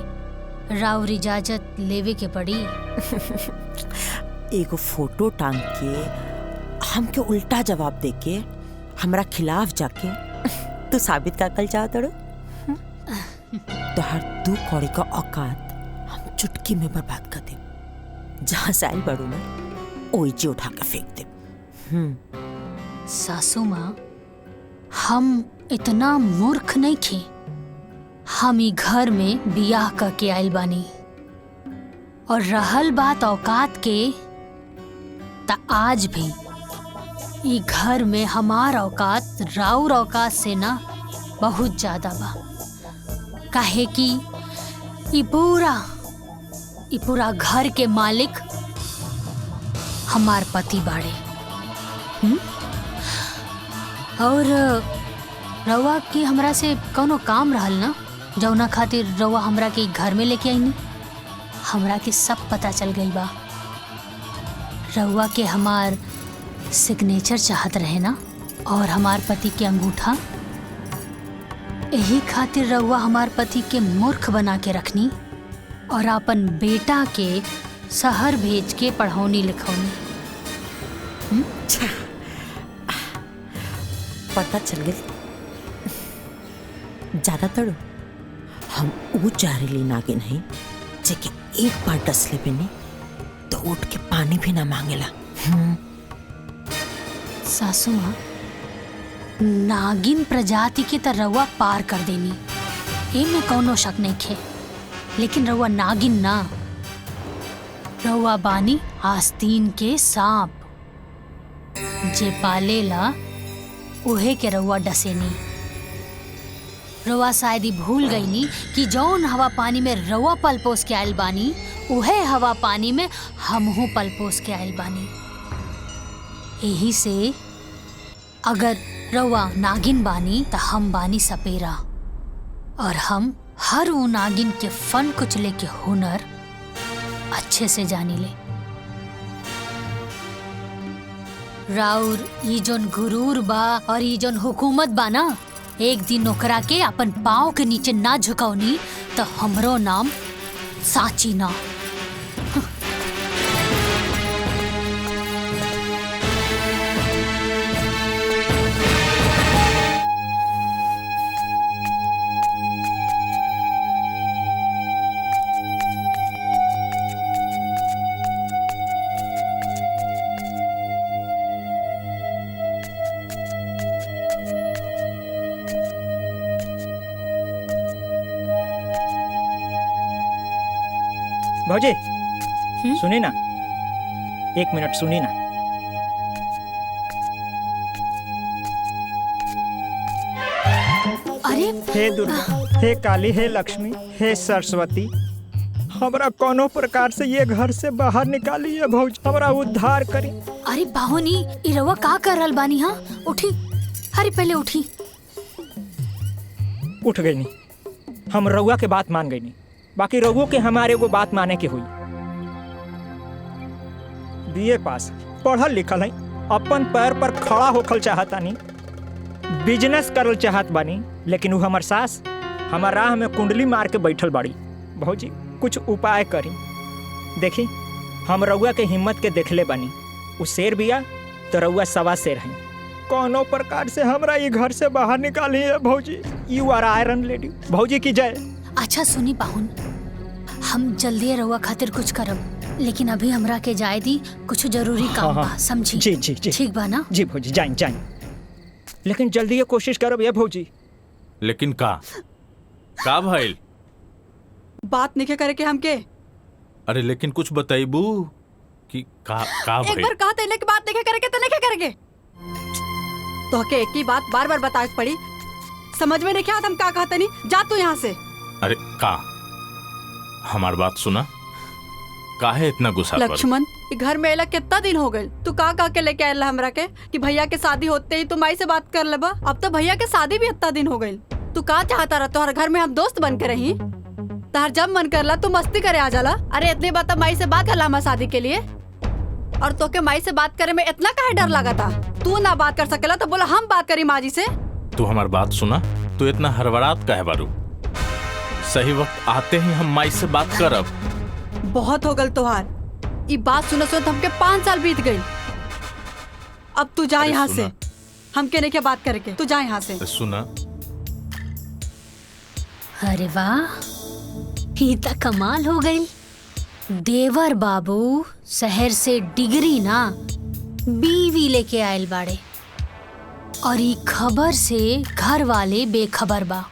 राउर इजाजत लेवे के पड़ी। एगो फोटो टांग के हमके उल्टा जवाब दे के हमरा खिलाफ जाके तू साबित का कल चाहत रो? तो हर 2 कौड़ी का औकात हम चुटकी में बर्बाद कर दे। जहाँ से आइल बड़ू ना ओई जी उठा के फेंक दे। सासू माँ, हम इतना मूर्ख नहीं थे। हम ही घर में बियाह करके आइल बानी और रहल बात औकात के, ता आज भी ई घर में हमार औकात राउर औकात से ना बहुत ज्यादा बा। काहे कि ई पूरा घर के मालिक हमार पति बाड़े। और रउआ की हमरा से कौनो काम रहल ना, जौना खातिर रउआ हमरा के घर में लेके आईनी। हमरा के सब पता चल गई बा। रउआ के हमार सिग्नेचर चाहत रहे ना, और हमार पति के अंगूठा। यही खातिर रउआ हमार पति के मूर्ख बना के रखनी और अपन बेटा के शहर भेज के पढ़ौनी लिखौनी। पता चल गई। ज्यादातर हम वो जहरीली नागिन हैं जेके एक बार डसले पे नहीं तो उठ के पानी भी ना मांगेला। सासू माँ, नागिन प्रजाति के त रउआ पार कर देनी, एमे कौनो शक नहीं खे। लेकिन रउआ नागिन ना, रउआ बानी आस्तीन के सांप। जे पालेला उहे के रउआ डसेनी। रउआ शायद ही भूल गईनी कि जौन हवा पानी में रउआ पलपोस के आयल बानी, उहे हवा पानी में हमहू पलपोस के आयल बानी। यही से अगर रउआ नागिन बानी त हम बानी सपेरा, और हम हर वो नागिन के फन कुचले के हुनर अच्छे से जानी ले। राउर ई जोन गुरूर बा और ई जोन हुकूमत बा ना, एक दिन ओकरा के अपन पाँव के नीचे ना झुकावनी तो हमरो नाम साची ना। भौजी सुनी ना, 1 मिनट सुनी ना। अरे हे दुर्गा, हे काली, हे लक्ष्मी, हे सरस्वती, हमरा कोनो प्रकार से ये घर से बाहर निकालिए भौजी, हमरा उद्धार करी। अरे बाहुनी, ई रउआ का कर रहल बानी? हाँ उठी, अरे पहले उठी। उठ गई नहीं, हम रउआ के बात मान गई नहीं। बाकी रउओ के हमारे को बात माने के हुई। बीए पास, पढ़ल लिखल है, अपन पैर पर खड़ा होखल चाहता नहीं, बिजनेस करल चाहत बानी, लेकिन वो हमार सास हमार राह में कुंडली मार के बैठल बाड़ी। भौजी कुछ उपाय करी। देखी हम रउआ के हिम्मत के देखले बानी, उ शेर बिया तो रउआ सवा शेर हैं। कोनो प्रकार से हमरा ये घर से बाहर निकाली है भौजी। You are iron lady. भौजी की जय। अच्छा सुनी पाहुन, हम जल्दी रहुआ खातिर कुछ करब, लेकिन अभी हमरा के जाए दी, कुछ जरूरी काम बा, समझी? जी जी जी ठीक बा ना? जी भौजी जाइन जाइन, लेकिन जल्दी ये कोशिश करब ये भौजी। लेकिन का भइल? बात नहीं करे के हमके। अरे लेकिन कुछ बताइबू कि का एक भइल? बार कहा तेने की बात नहीं करे के तो नहीं करेंगे। तो के एक ही बात बार बार बताए पड़ी, समझ में नहीं क्या हम का कहते नहीं। जा तू यहाँ से। अरे का हमार बात सुना, काहे इतना गुस्सा कर? लक्ष्मण, ये घर में अला कितना दिन हो गए, तू का के लेके आयल हमरा के कि भैया के शादी होते ही तू माई से बात कर लेबा। अब तो भैया के शादी भी इतना दिन हो गए, तू का चाहता रहा तोहर घर में हम दोस्त बन के रही? तार जब मन करला तू मस्ती करे आ जाला। अरे इतनी बात माई से बात करला हम शादी के लिए, और तो के माई से बात करे में इतना काहे डर लगा था? तू ना बात कर सकेला तो बोला हम बात करी माँ जी से। तू हमार बात सुना, तू इतना हड़बड़ात काहे बारू? सही वक्त आते ही हम माई से बात करब। बहुत हो गल तोहार, ये बात सुनो सुनो हमके 5 साल बीत गई। अब तू जा यहाँ से, हमके नहीं क्या बात करके, तू जा यहाँ से। सुना, अरे वाह, ये तो कमाल हो गई। देवर बाबू शहर से डिग्री ना बीवी लेके आयल बाड़े, और ये खबर से घर वाले बेखबर बा।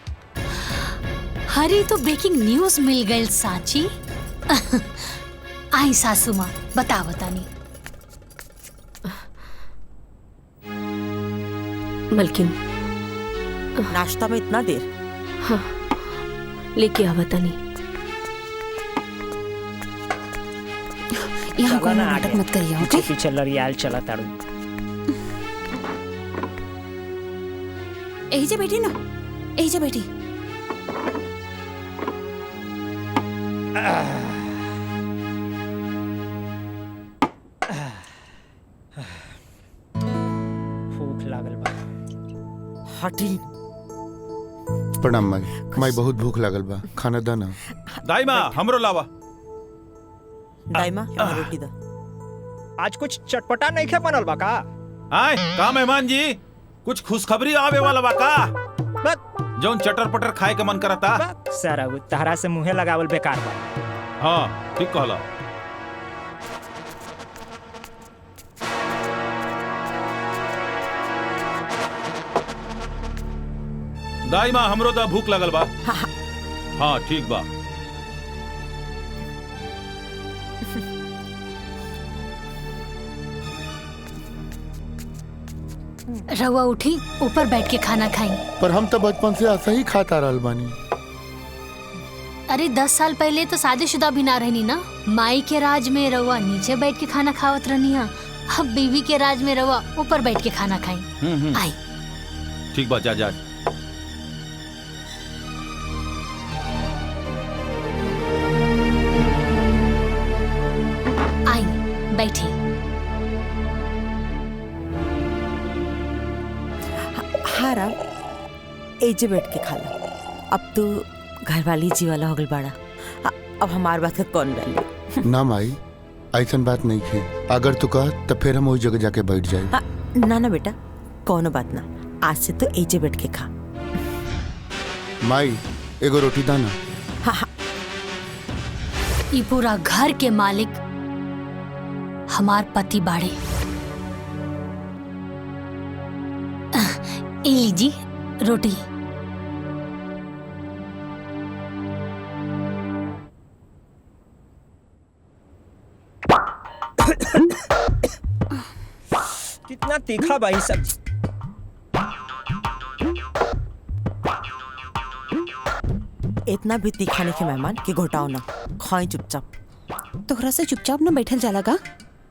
हरी तो ब्रेकिंग न्यूज मिल गई साची। आई सासू माँ बता बतानी। मलकिन नाश्ता में इतना देर? हाँ लेके आ बतानी। यहाँ कोनो नाटक मत करिए, ओके? पीछे लड़ियाल चला तारू। यही से बैठी ना, यही से बैठी। भूख लागल बा। हटी। प्रणाम माई। माई बहुत भूख लागल बा, खाना दा ना। दाई माँ हमरो लावा। दाई माँ रोटी दा। आज कुछ चटपटा नहीं खे बनल बा का? आय का मेहमान जी, कुछ खुशखबरी आवे वाला बा का? जौन चटर पटर खाए के मन करता। सर तहरा से मुँहे लगावल बेकार बा। हाँ ठीक कहला। दाई माँ हमरो दा भूख लगल बा। हाँ ठीक बा। रहुआ उठी, ऊपर बैठ के खाना खाई। पर हम तो बचपन से ऐसा ही खाता रहल बानी। अरे 10 साल पहले तो शादीशुदा भी ना रहनी ना। माई के राज में रहुआ नीचे बैठ के खाना खावत रहनी है, अब बीवी के राज में रहुआ ऊपर बैठ के खाना खाई। आई ठीक बा, जा जा। आई बैठी। हारा एजे बैठ के खा ला। अब तू घरवाली जी वाला हो गल बाड़ा, अब हमार बात का कौन वैल्यू? ना माई, ऐसा बात नहीं है। अगर तू कह तो फिर हम वही जगह जाके बैठ जाए। ना ना बेटा, कोनो बात ना, आज से तो एजे बैठ के खा। माई एगो रोटी दाना। ये पूरा घर के मालिक हमार पति बाड़े। ए लीजी रोटी। कितना तीखा भाई सब्जी। इतना भी तीखा नहीं के मेहमान कि घोटाओ ना, खाई चुपचाप। तोहरा से चुपचाप ना बैठल जाला का?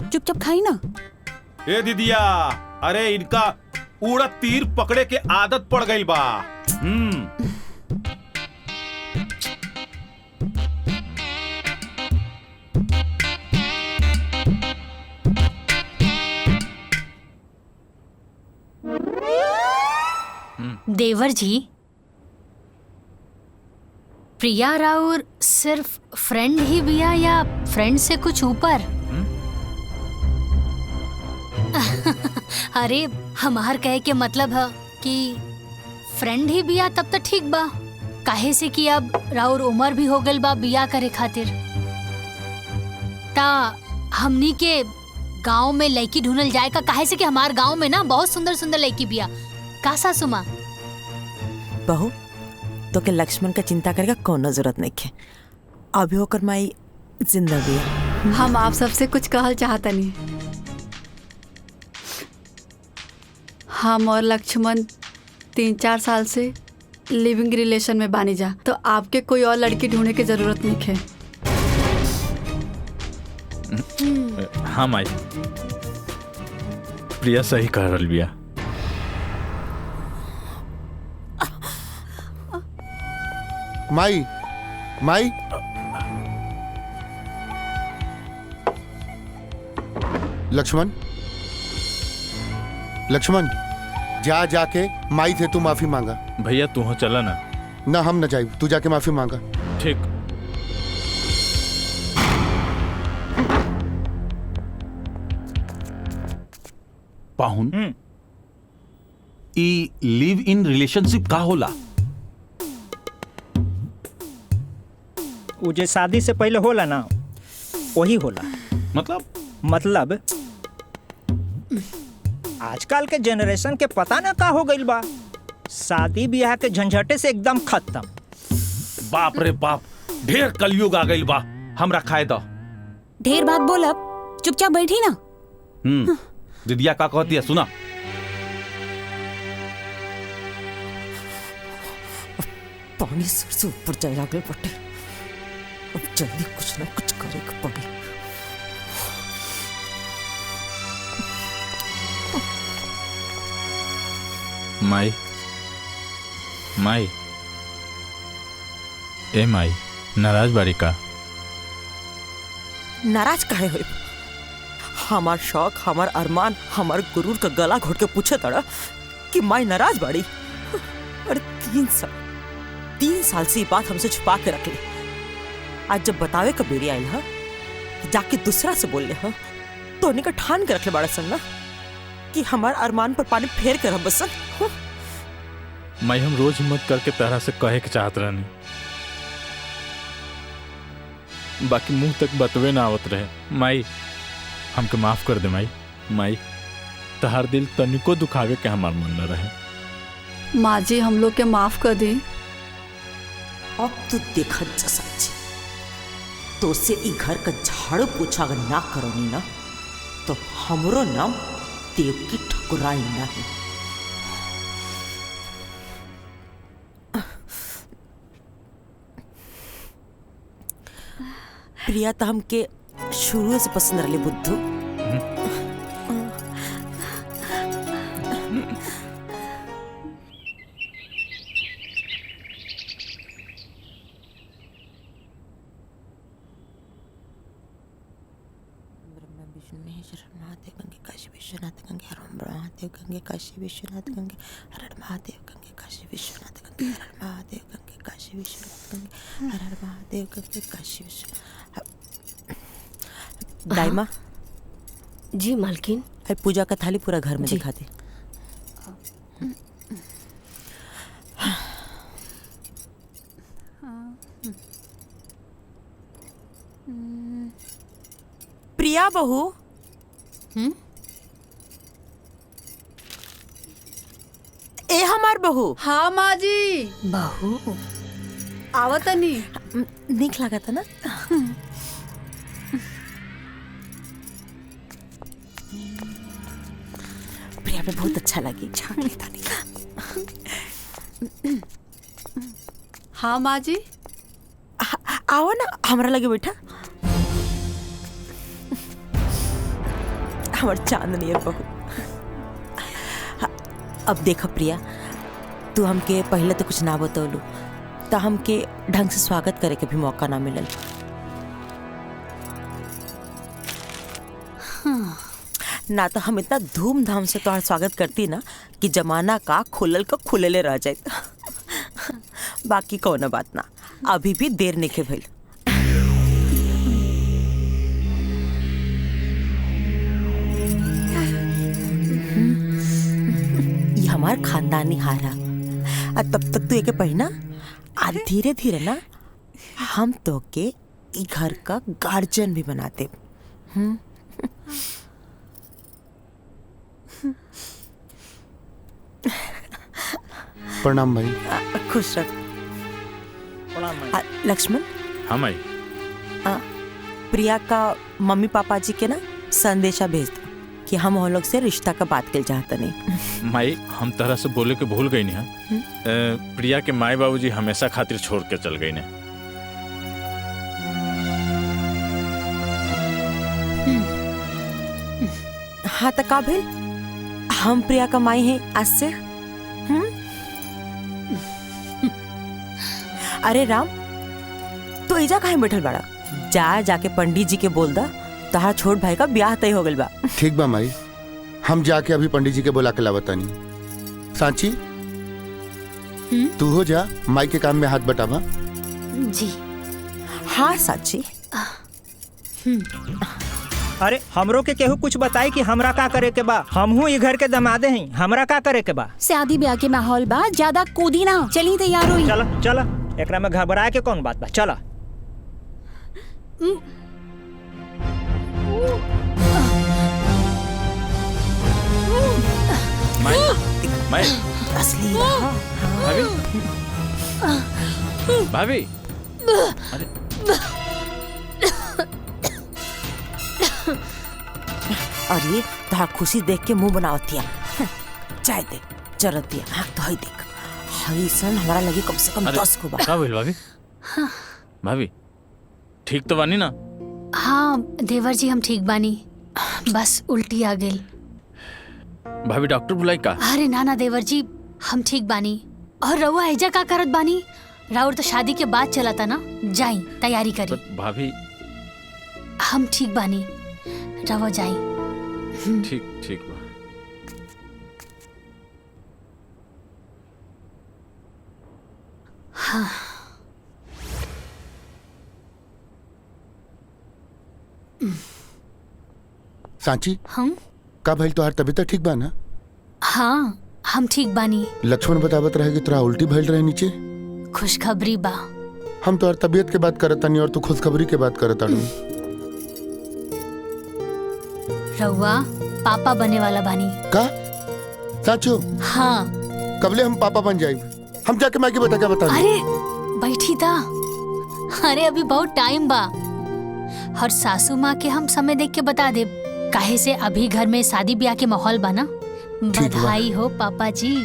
चुपचाप खाई ना। ए दीदिया, अरे इनका उड़द तीर पकड़े के आदत पड़ गई बा। देवर जी, प्रिया राउर सिर्फ फ्रेंड ही बिया या फ्रेंड से कुछ ऊपर? अरे हमार कहे के मतलब है कि फ्रेंड ही बिया तब तो ठीक बा, काहे से कि अब राउर उम्र भी हो गल बा बिया करे खातिर। ता हमनी के गांव में लड़की ढूंढल जाए का, काहे से कि हमार गांव में ना बहुत सुंदर सुंदर लड़की बिया। का सासू माँ? बहू तो के लक्ष्मण का चिंता करेगा कोनो जरूरत नहीं है, अभी होकर माई जिंदा भी है। हम आप सबसे कुछ कहल चाहता नहीं। हम और लक्ष्मण 3-4 साल से लिविंग रिलेशन में बानी जा, तो आपके कोई और लड़की ढूंढने की जरूरत नहीं है। हाँ माई, प्रिया सही कह रही बिया। माई माई लक्ष्मण लक्ष्मण जा जाके माई से तू माफी मांगा। भैया तू हो चला ना। ना हम न जाए, तू जाके माफी मांगा। ठीक। पाहुन, ई लिव इन रिलेशनशिप का होला? वो जो शादी से पहले होला ना, वही होला। मतलब आजकल के जनरेशन के पता ना का हो गइल बा, शादी ब्याह के झंझटे से एकदम खत्म। बाप रे बाप, ढेर कलयुग आ गइल बा। हमरा खाए दो। ढेर बात बोल, अब चुपचाप बैठी ना। दीदिया का कहती है सुना। पानी सिर से ऊपर जाए लागल बटे, अब जल्दी कुछ ना कुछ करेगा पड़े। माई माई ए माई, नाराज बारी का? नाराज काहे होई? हमार शौक, हमार अरमान, हमार गुरूर का गला घोट के पूछे तड़ा कि माई नाराज बाड़ी। अरे 3 साल से ये बात हमसे छुपा के रख ली। आज जब बतावे का बेरी आई हा, जाके दूसरा से बोल ले हा, तो उन्हीं का ठान के रख ले बड़ा सन ना कि हमार अरमान पर पानी फेर कर बसन। माई हम रोज हिम्मत करके तरह से कहे के चाहत रहनी, बाकी मुंह तक बतवे ना आवत रहे। माई हमके माफ कर दे माई। माई तहार दिल तनिको दुखावे के हमार मन न रहे। माँ जी हम लोग के माफ कर दी। अब तू देखा जा सच्ची, तो से ई घर का झाड़ू पोछा अगर ना करोनी ना, तो हमरो नाम देव की ठकुराई ना है। प्रिया तो हमके शुरू से पसंद रही बुद्धू। महादेव गंगे काशी विश्वनाथ गंगे हर महादेव गंगे काशी विश्वनाथ गंगे हर महादेव गंगे काशी विश्वनाथ गंगे हर महादेव गंगे काशी विश्वनाथ गंगे हर महादेव गंगे काशी विश्वनाथ। दाइमा जी मालकिन। पूजा का थाली पूरा घर में दिखा दे। प्रिया बहू। ए हमार बहू। हाँ माँ जी। बहू आवत नहीं निक लगा था ना। प्रिया पे बहुत अच्छा लगी। झांक लेता नहीं। हाँ माँ जी। आओ ना हमारा लगे बैठा। हमार चांदनी है बहू। अब देखो प्रिया, तू हमके पहले तो कुछ ना बतौलू, तो हमके ढंग से स्वागत करे के भी मौका ना मिलल। ना तो हम इतना धूमधाम से तोहर स्वागत करती ना कि जमाना का खुलल का खुलले रह जाए। बाकी कौनो बात ना, अभी भी देर नहीं भइल। ये हमार खानदानी हारा। तब तक तू एके पढ़ना, आ धीरे धीरे ना हम तो के ई घर का गार्जियन भी बनाते। प्रणाम भाई। खुश रख। लक्ष्मण। हाँ माई। प्रिया का मम्मी पापा जी के ना संदेशा भेज दो कि हम लोग से रिश्ता का बात कर चाहते नहीं। माई हम तरह से बोले के भूल गई नहीं। प्रिया के माई बाबूजी हमेशा खातिर छोड़ के चल गई ने। हाँ तो का भेल, हम प्रिया का माई हैं आज से। अरे राम, तो एजा काहे बैठल बाड़ा? जाके पंडित जी के बोल दा तहार छोट भाई का ब्याह तय हो गइल बा। ठीक बा माई, हम जाके अभी पंडित जी के बुला के लावतानी। सांची तू हो जा, माई के काम में हाथ बटावा। जी हाँ सांची। अरे हमरो के केहू कुछ बताई कि हमरा का करे के बा? हमहू ये घर के दमादे हैं, हमरा का करे के बा? शादी ब्याह के माहौल बा, ज्यादा कूदी ना, चली तैयार हुई। चला चला, एकरा में घबराए के कौन बात बा? चला। माई असली भाभी भाभी अरे और ये तहार खुशी देख के मुंह बनावतिया। चाय दे जरतिया। हाँ तो हई देख, हई सन हमारा लगी कम से कम 10 को बा। का भइल भाभी? भाभी ठीक तो बानी ना? हाँ देवर जी हम ठीक बानी, बस उल्टी आ गई। भाभी डॉक्टर बुलाई का? अरे ना ना देवर जी हम ठीक बानी। और रउआ एजा का करत बानी? राउर तो शादी के बाद चला था ना, जाई तैयारी करी। भाभी हम ठीक बानी, रवा जाई। ठीक ठीक बा। हाँ। सांची हम का भइल, तोहार तबीयत ठीक बा ना? हाँ हम ठीक बानी। लक्ष्मण बतावत रहे कि तोरा उल्टी भइल रहे नीचे। खुशखबरी बा। हम तोहार तबीयत के बात करत तानी और तू खुशखबरी के बात करत तानी। रउआ पापा बने वाला बानी का? साचो? हाँ। कबले हम पापा बन जाए? हम जाके माँ के बता क्या बता? अरे बैठी था। अरे अभी बहुत टाइम बा, और सासू माँ के हम समय देख के बता दे। काहे से अभी घर में शादी ब्याह के माहौल बना। बधाई हो पापा जी।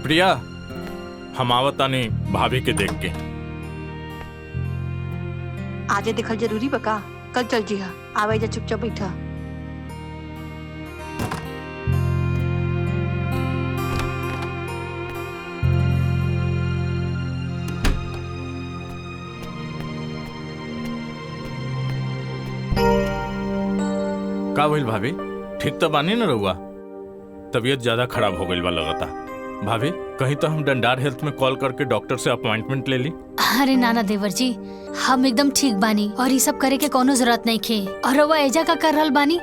प्रिया हम आवतानी भाभी के देख के। आजे देखल जरूरी बका, कल चल जी। आवे जा चुपचाप बैठा। का भइल भाभी? ठीक तो बानी न रहुआ? तबीयत ज्यादा खराब हो गई बा लगता। भाभी कहीं तो हम डंडार हेल्थ में कॉल करके डॉक्टर से अपॉइंटमेंट ले ली। अरे नाना देवर जी हम एकदम ठीक बानी, और ये सब करे के कोनो जरूरत नहीं खे। और रउआ एजा का कर रहल बानी?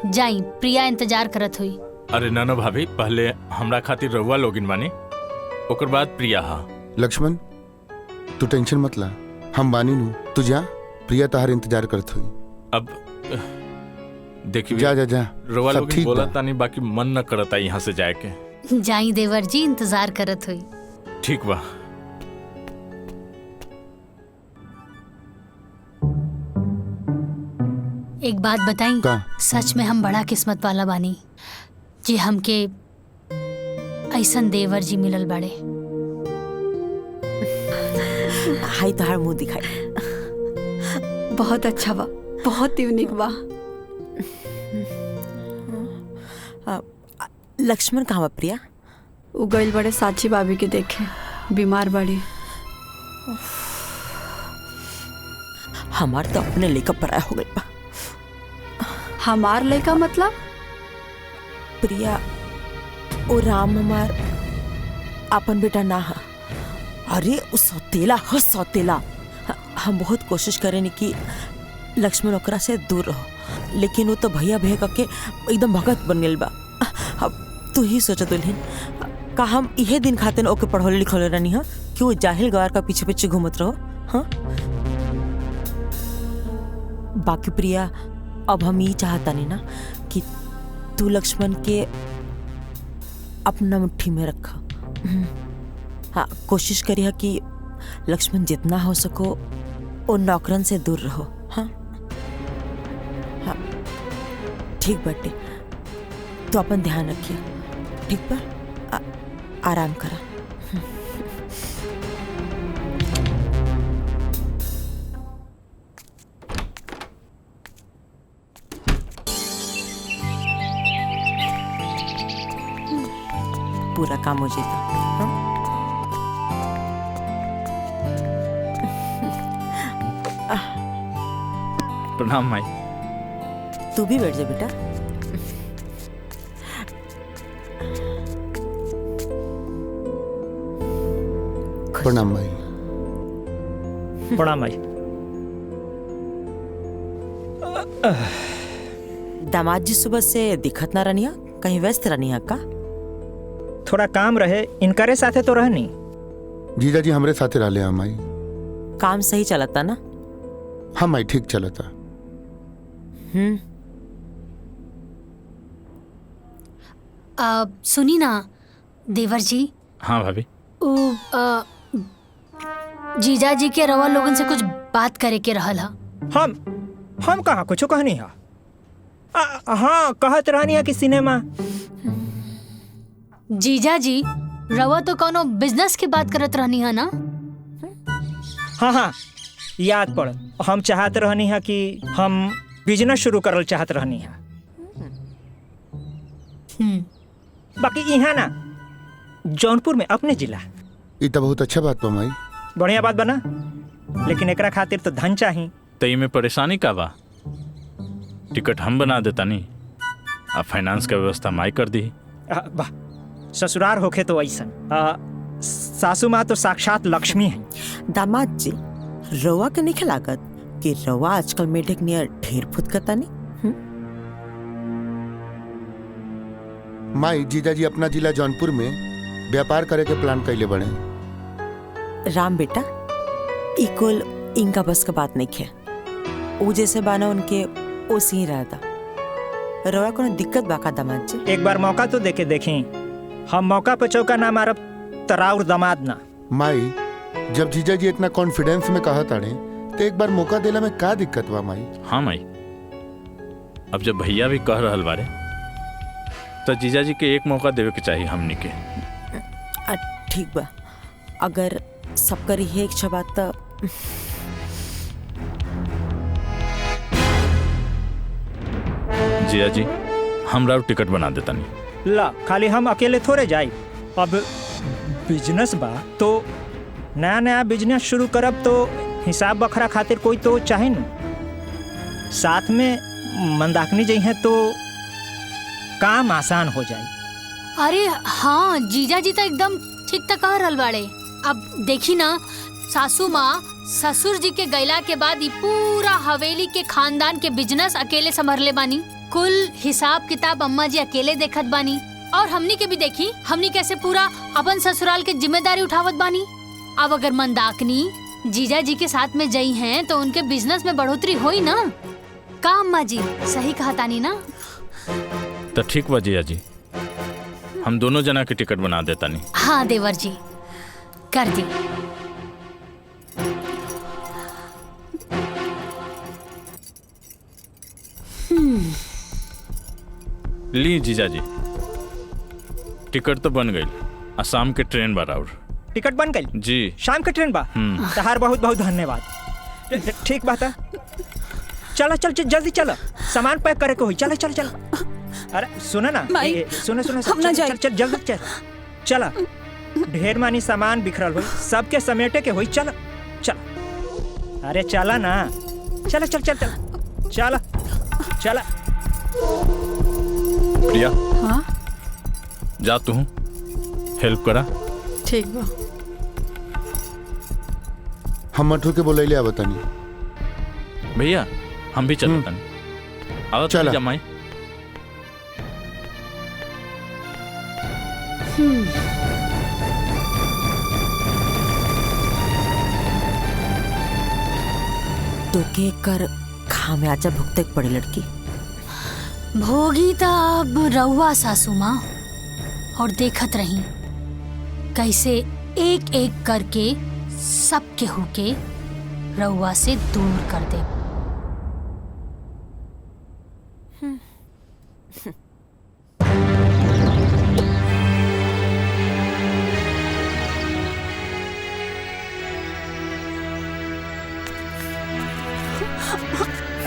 जाई, प्रिया इंतजार करत हुई। अरे ना भाभी, पहले हमरा खातिर रहुआ लोगिन बानी, ओकर बाद प्रिया। हा लक्ष्मण तू टेंशन मत ला, हम बानी नु। तू जा, प्रिया तहार इंतजार करत हुई। अब देखिए जा जा जा, रहुआ सब लोगिन ठीक बोला बा। तानी, बाकी मन न करता यहाँ से जाए के। जाई देवर जी इंतजार करत हुई। ठीक बा। एक बात बताई, सच में हम बड़ा किस्मत वाला बानी जी, हमके ऐसन देवर जी मिलल बड़े। हाय तहार मुंह दिखाई। बहुत अच्छा बा, बहुत यूनिक बा। लक्ष्मण कहाँ बा प्रिया? उ गइल बड़े साची भाभी के देखे, बीमार बड़ी। हमार तो अपने लेकर पराया हो गई बा। हमार लड़का मतलब? प्रिया, ओ राम हमार अपन बेटा ना है। अरे उ सौतेला ह, सौतेला। हम बहुत कोशिश करें कि लक्ष्मण ओकरा से दूर रहो, लेकिन वो तो भैया भैया करके एकदम भगत बन गई बा। अब तू ही सोच दुल्हन, का हम इहे दिन खाते ओके पढ़ौले लिखौले रहनी है कि वो जाहिल गवार का पीछे पीछे घूमत रहो? हाँ, बाकी प्रिया, अब हम ये चाहता नहीं ना कि तू लक्ष्मण के अपना मुट्ठी में रखा। हाँ, कोशिश करिए कि लक्ष्मण जितना हो सको वो नौकरन से दूर रहो। हाँ हाँ, ठीक बाटे। तो अपन ध्यान रखिए, ठीक बा? आराम करा। पूरा काम हो जाता। प्रणाम माई। तू भी बैठ जा बेटा। प्रणाम भाई। प्रणाम भाई। दामाद जी सुबह से दिखत ना रहनी है, कहीं व्यस्त रहनी है का? थोड़ा काम रहे, इनकरे साथे तो रहनी। जीजा जी हमरे साथे रहले हैं माई। काम सही चलता ना? हाँ माई, ठीक चलता। सुनी ना देवर जी। हाँ भाभी। जीजा जी के रवा लोगन से कुछ बात करे के रहल हा। हम कहाँ कुछ कहनी है। हाँ, कहत रहनी है कि सिनेमा। जीजा जी, रवा तो कोनो बिजनेस की बात करत रहनी है ना? हाँ हाँ, याद पड़। हम चाहत रहनी है कि हम बिजनेस शुरू करल चाहत रहनी है। बाकी यहाँ ना जौनपुर में अपने जिला। ये तो बहुत अच्छा बात बा माई। बढ़िया बात बना, लेकिन एकरा खातिर तो धन चाहिए। तई में परेशानी का बा? टिकट हम बना देता नहीं, अब फाइनेंस का व्यवस्था माई कर दी। वाह, ससुरार होके तो ऐसन। सासू माँ तो साक्षात लक्ष्मी है। दामाद जी, रवा के नहीं लागत कि रवा आजकल मेढक नियर ढेर फुदकता नहीं? माई, जीजा जी अपना जिला जौनपुर में व्यापार करे के प्लान कैले बने। राम बेटा, इकुल इनका बस का बात नहीं है। वो जैसे बाना उनके ओसी ही रहता। रवा को दिक्कत बाका दामाद जी? एक बार मौका तो देके देखें। हम मौका पे चौका ना मारब तराउर दामाद ना। माई, जब जीजा जी इतना कॉन्फिडेंस में कहा ताड़े तो एक बार मौका देला में का दिक्कत बा माई? हाँ माई, अब जब भैया भी कह रहल बारे तो जीजा जी के एक मौका देवे के चाहिए हमनी के। ठीक बा, अगर सब करी है इच्छा बात तो जीजा जी हमरा टिकट बना देता नहीं। ला, खाली हम अकेले थोड़े जाए। अब बिजनेस बा तो नया नया बिजनेस शुरू करब तो हिसाब बखरा खातिर कोई तो चाहे न। साथ में मंदाकिनी जी हैं तो काम आसान हो जाए। अरे हाँ, जीजा जी तो एकदम ठीक तक कह रहल बाड़े। अब देखी ना, सासू माँ ससुर जी के गैला के बाद ये पूरा हवेली के खानदान के बिजनेस अकेले संभरले बानी। कुल हिसाब किताब अम्मा जी अकेले देखत बानी, और हमनी के भी देखी हमनी कैसे पूरा अपन ससुराल के जिम्मेदारी उठावत बानी। अब अगर मंदाकिनी जीजा जी के साथ में जई हैं तो उनके बिजनेस में बढ़ोतरी होई ना। का अम्मा जी सही कहा तानी ना? तो ठीक बा जीजा जी, हम दोनों जना के टिकट बना देता नहीं। हाँ देवर जी, कर दी। ली जीजा जी, टिकट तो बन गई। असम के ट्रेन बा और टिकट बन गई जी। शाम के ट्रेन बा। तहार बहुत बहुत धन्यवाद। ठीक बात है। चलो चल जल्दी चलो, सामान पैक करे के होई। चलो चलो चलो। अरे सुनो ना, माई, सुनो सुनो, हम ना जाए। चल जल्दी चल, चला। ढेर मानी सामान बिखरल हुई, सबके समेटे के हुई, चल चल। अरे चला ना, चला चल चल चल, चला चला। प्रिया हाँ जा तू हेल्प करा। ठीक बा। हम मठू के बोलैले आ बतानी। भैया हम भी चलते तनी। अब चला। जमाई तो के कर खामियाजा भुगते पड़ी लड़की। भोगी त अब रउआ सासू माँ, और देखत रही कैसे एक एक करके सब केहू के रउआ से दूर कर दे।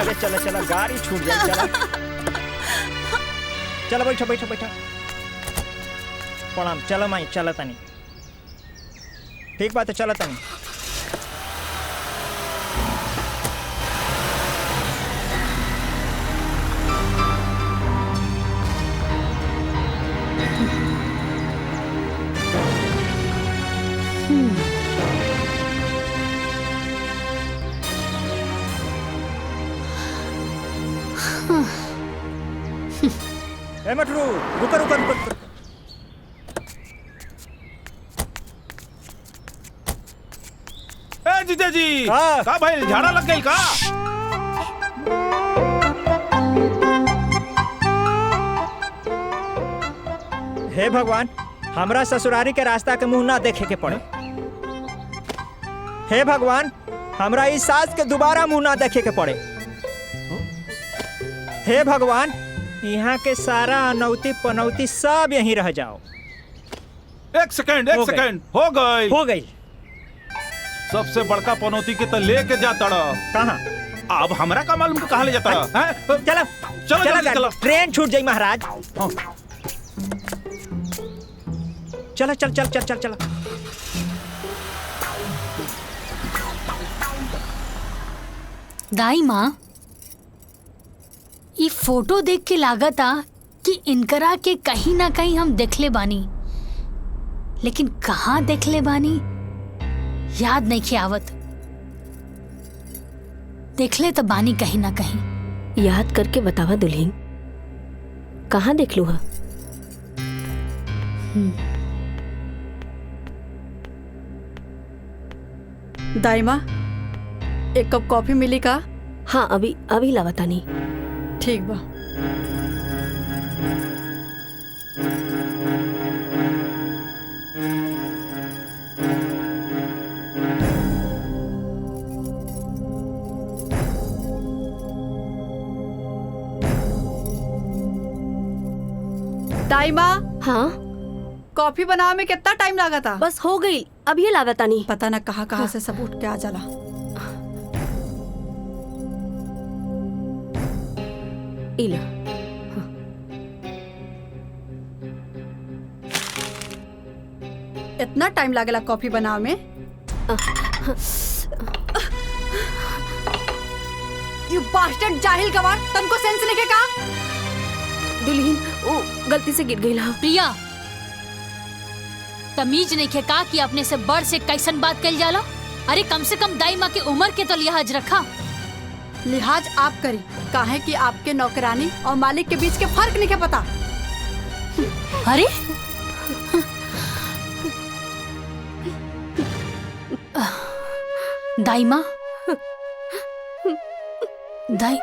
अरे चला चला, गाड़ी छूट जाए, चला चला, बैठो बैठो बैठो। प्रणाम, चलो माई, चला तनी। ठीक बात है, चला तनी। ए मटरू, रुको रुको रुको रुको। ए जीजा जी, हाँ। का भाई झाड़ा लग गई का? हे भगवान, हमरा ससुरारी के रास्ता के मुंह ना देखे के पड़े। हे भगवान, हमरा इस सास के दोबारा मुंह ना देखे के पड़े। हे भगवान, यहाँ के सारा अनौती पनौती सब यहीं रह जाओ। एक सेकंड, एक सेकंड, हो गई हो गई। सबसे बड़का पनौती के तो लेके जाता रहा। कहाँ? अब हमरा का मालूम कहाँ ले जाता रहा? हैं? चलो चलो चलो, जल्दी चलो। ट्रेन छूट जाई महाराज। हाँ। चलो चल चल चल चल चल। दाई माँ, ये फोटो देख के लागता कि इनकरा के कहीं ना कहीं हम देखले बानी, लेकिन कहाँ देखले बानी याद नहीं के आवत। देखले तो बानी कहीं ना कहीं। याद करके बतावा दुल्हन, कहाँ देख लू? दाई माँ, एक कप कॉफी मिली का? हाँ अभी अभी लावता नहीं। ठीक बा। दाई माँ, हाँ कॉफी बनावे में कितना टाइम लगा था? बस हो गई, अब ये लावता नहीं। पता ना कहाँ कहाँ से सब उठ के आ जाला। इला इतना टाइम लागेला कॉफी बनावे में? यू बास्टर्ड जाहिल गवार, तनको सेंस लेके का? दुल्हन वो गलती से गिर गई ला। प्रिया, तमीज नहीं के का कि अपने से बड़ से कैसन बात कल जाला? अरे कम से कम दाई माँ की उम्र के तो लिहाज रखा। लिहाज आप करी, काहे कि आपके नौकरानी और मालिक के बीच के फर्क नहीं के पता। अरे दाई माँ, दाई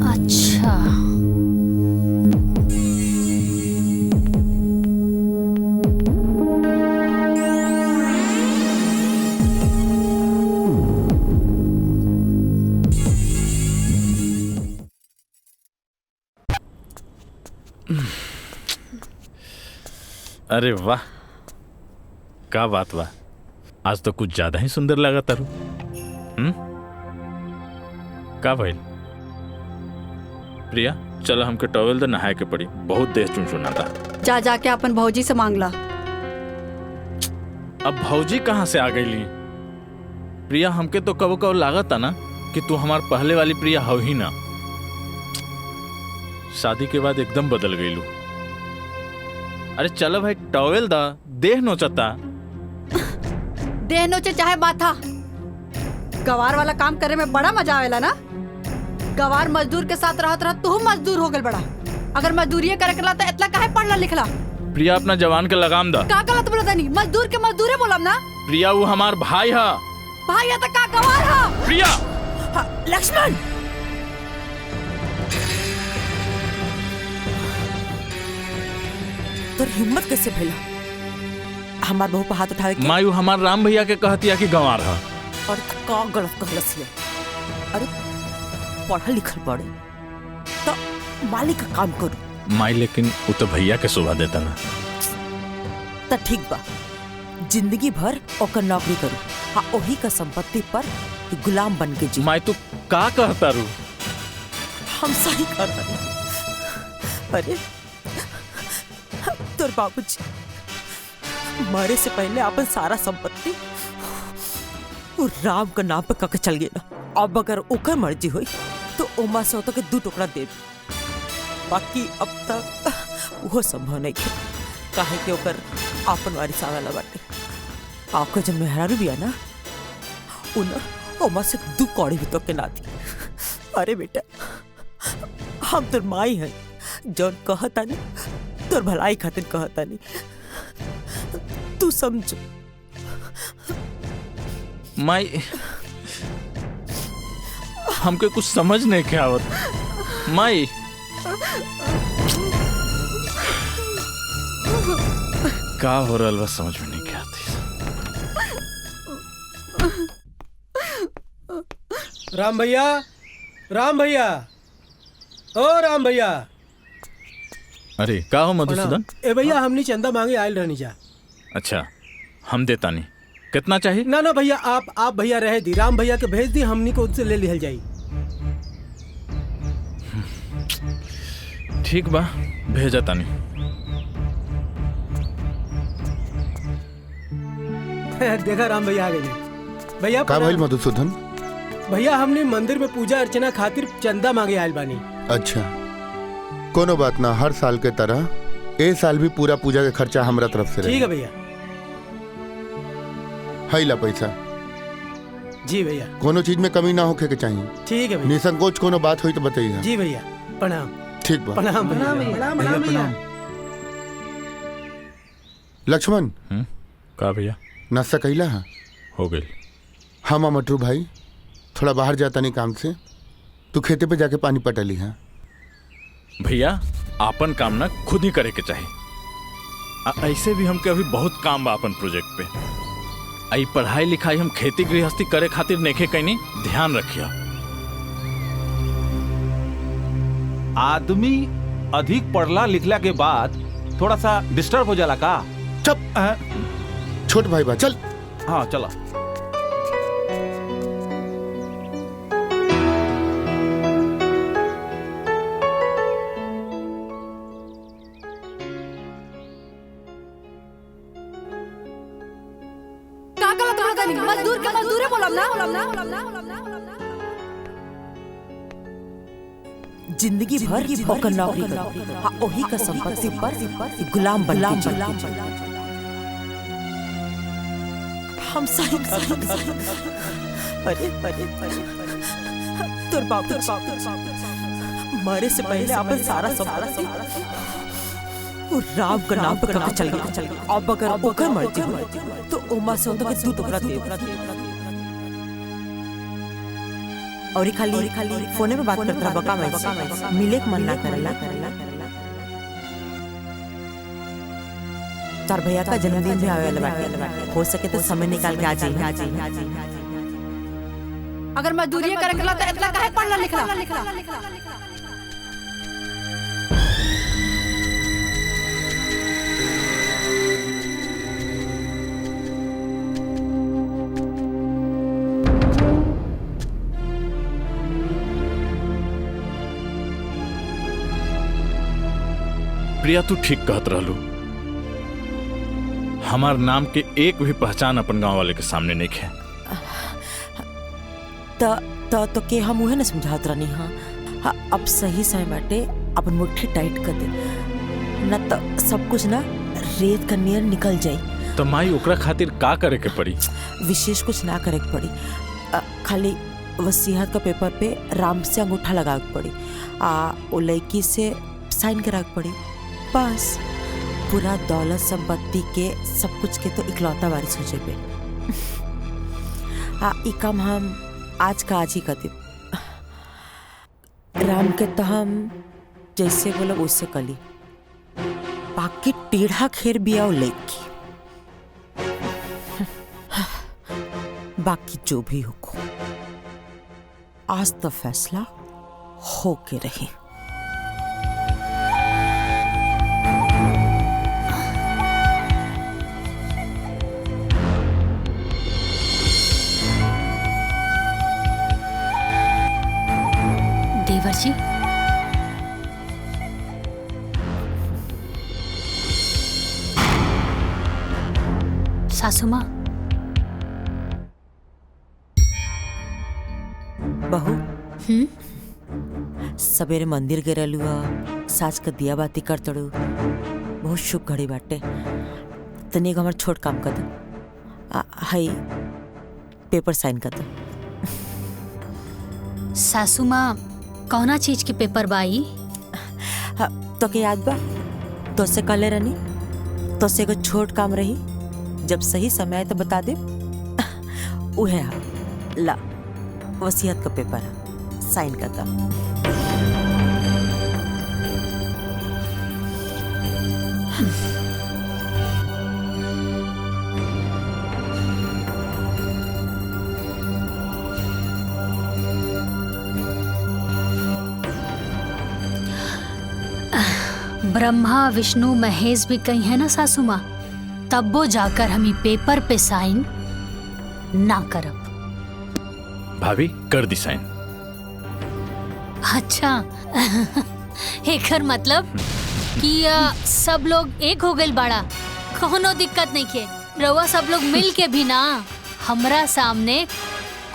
अच्छा, अरे वाह, क्या बात वाह, आज तो कुछ ज्यादा ही सुंदर लगा तारू। का भइल प्रिया, चल हमके टॉवेल दे, नहाए के पड़ी, बहुत देर चुनचुना था। जा जाके अपन भौजी से मांग ला। अब भौजी कहाँ से आ गई ली? प्रिया, हमके तो कबो कबो लागत था ना कि तू हमार पहले वाली प्रिया हो ही ना। शादी के बाद एकदम बदल गई लू। अरे चलो भाई, टॉवेल दा, देह नोचता। देह नोचे चाहे माथा, गवार वाला काम करे में बड़ा मजा आवेला ना। गवार मजदूर के साथ रहत रहत तू मजदूर हो गल बड़ा। अगर मजदूरी करे करला तो इतना काहे पढ़ला लिखला? प्रिया, अपना जवान के लगाम दा। का गलत बोलत नहीं, मजदूर के मजदूरे बोलम ना। प्रिया, वो हमार भाई है। भाई है तो का गवार है? प्रिया, लक्ष्मण, तोर हिम्मत कैसे भइला हमार बहू पर हाथ उठावे के? मायू हमार राम भैया के कहतिया कि गंवार है। और का गलत कहलस ले? अरे पढ़ल लिखल पड़े तो मालिक का काम करू। माई, लेकिन वो तो भैया के शोभा देता ना। तो ठीक बा, जिंदगी भर ओकर नौकरी करू, हाँ ओही का संपत्ति पर गुलाम बन के जी। माई, तू का कहता रू? हम सही कर रहे। अरे तोर बाबूजी मरे से पहले अपन सारा संपत्ति वो राम का नाम पे कके चल गया। अब अगर ओकर मर्जी हुई तो ओमा से तो के 2 टुकड़ा दे, बाकी अब तक वो संभव नहीं है। काहे कि ओकर आपन वारिस आवेला बाटे। आपको जब मेहरारू भी है ना, उन ओमा से 2 कौड़ी भी तो के ना दी। अरे बेटा, हम तोर माई है, जौन कहता नहीं तोर भलाई खातिर कहता नहीं, तू समझ। माई, हमके कुछ समझ नहीं के आवत। माई, का हो रहा बस समझ में नहीं के आती। राम भैया, राम भैया, ओ राम भैया। अरे का हो मधुसूदन? ए भैया, हमनी चंदा मांगे आयल रहनी जा। अच्छा, हम देता नहीं। कितना चाहिए? ना ना भैया, आप भैया रहे दी, राम भैया के भेज दी, हमनी को उससे ले लिहल जाई। ठीक बा, भेजा तानी। देखा राम भैया आ गए। भैया का भइल मधुसूदन? भैया, हमने मंदिर में पूजा अर्चना खातिर चंदा मांगे आयल बानी। अच्छा, कोनो बात ना, हर साल के तरह ए साल भी पूरा पूजा के खर्चा हमरा तरफ से ठीक है भैया। हैला पैसा। जी भैया। कोनो चीज में कमी ना होके के चाहिए। ठीक है भैया। निसंकोच कोनो बात हुई तो बताइए। जी भैया, प्रणाम। ठीक बा। प्रणाम भैया। लक्ष्मण, का भैया? नाश्ता कैला है? हो गई। हाँ मटरू भाई, थोड़ा बाहर जाता नहीं काम से, तू खेते पे जाके पानी पटा ली है। भैया, आपन काम ना खुद ही करे के चाहिए। ऐसे भी हमके अभी बहुत काम बा अपन प्रोजेक्ट पे। आई पढ़ाई लिखाई हम खेती गृहस्थी करे खातिर नेखे कहीं ध्यान रखिया। आदमी अधिक पढ़ला लिखला के बाद थोड़ा सा डिस्टर्ब हो जाला का? चुप। छोट भाई बा, चल। हाँ चला। मजदूर के मजदूरे बोलम ना। जिंदगी भर ओकर नौकरी करू, हाँ ओही का संपत्ति पर गुलाम बन के जी। हम सही अरे तोर बाबू मरे से पहले अपन सारा संपत्ति वो राम का नाम पे करके चल गया। अब अगर ओकर मर्जी हुई तो ओमा से तो 2 टुकड़ा दे। और खाली फोने में बात करता बका मैं मिले के मन ना करला। तार भैया का जन्मदिन भी आवे वाला बाटे, हो सके तो समय निकाल के आ जाइए। अगर मजदूरी करे करला तो इतना काहे पढ़ला लिखला? प्रिया तू ठीक कहत रहलू। हमार नाम के एक भी पहचान अपन गांव वाले के सामने नहीं है। तो के हम उहे न समझात रहनी। हाँ, अब सही समय बाटे अपन मुट्ठी टाइट कर दे, न तो सब कुछ ना रेत का नियर निकल जाई। तो माई ओकरा खातिर का करे के पड़ी? विशेष कुछ ना करे के पड़ी, खाली वसीयत का पेपर पे राम से अंगूठा लगा के पड़ी, वो लड़की से साइन करा के पड़ी। बस पूरा दौलत संपत्ति के सब कुछ के तो इकलौता वारिस हो जेबे। ई काम हम आज का आज ही कर दे। राम के तो हम जैसे बोला उससे कली, बाकी टेढ़ा खेर बिया लड़की। बाकी जो भी हो, आज तो फैसला हो के रही। देवर जी, सासू माँ, बहू सवेरे मंदिर गिरलू, सास का दिया बाती कर तड़ू, बहुत शुभ घड़ी बाटे। तनी हमार छोट काम कर दो, हाई पेपर साइन कर दो। सासू माँ, कौना चीज के पेपर बाई? तो के याद बा तो से कले रहनी, तो से एगो छोट काम रही, जब सही समय आए तो बता दे। उहे ला वसीयत का पेपर साइन कर दो। ब्रह्मा विष्णु महेश भी कही है ना सासू माँ, तब वो जाकर हम पेपर पे साइन ना करब। भाभी कर दी साइन। अच्छा, एकर मतलब कि सब लोग एक हो गए बाड़ा, कोनो दिक्कत नहीं के। रउआ सब लोग मिल के भी ना हमरा सामने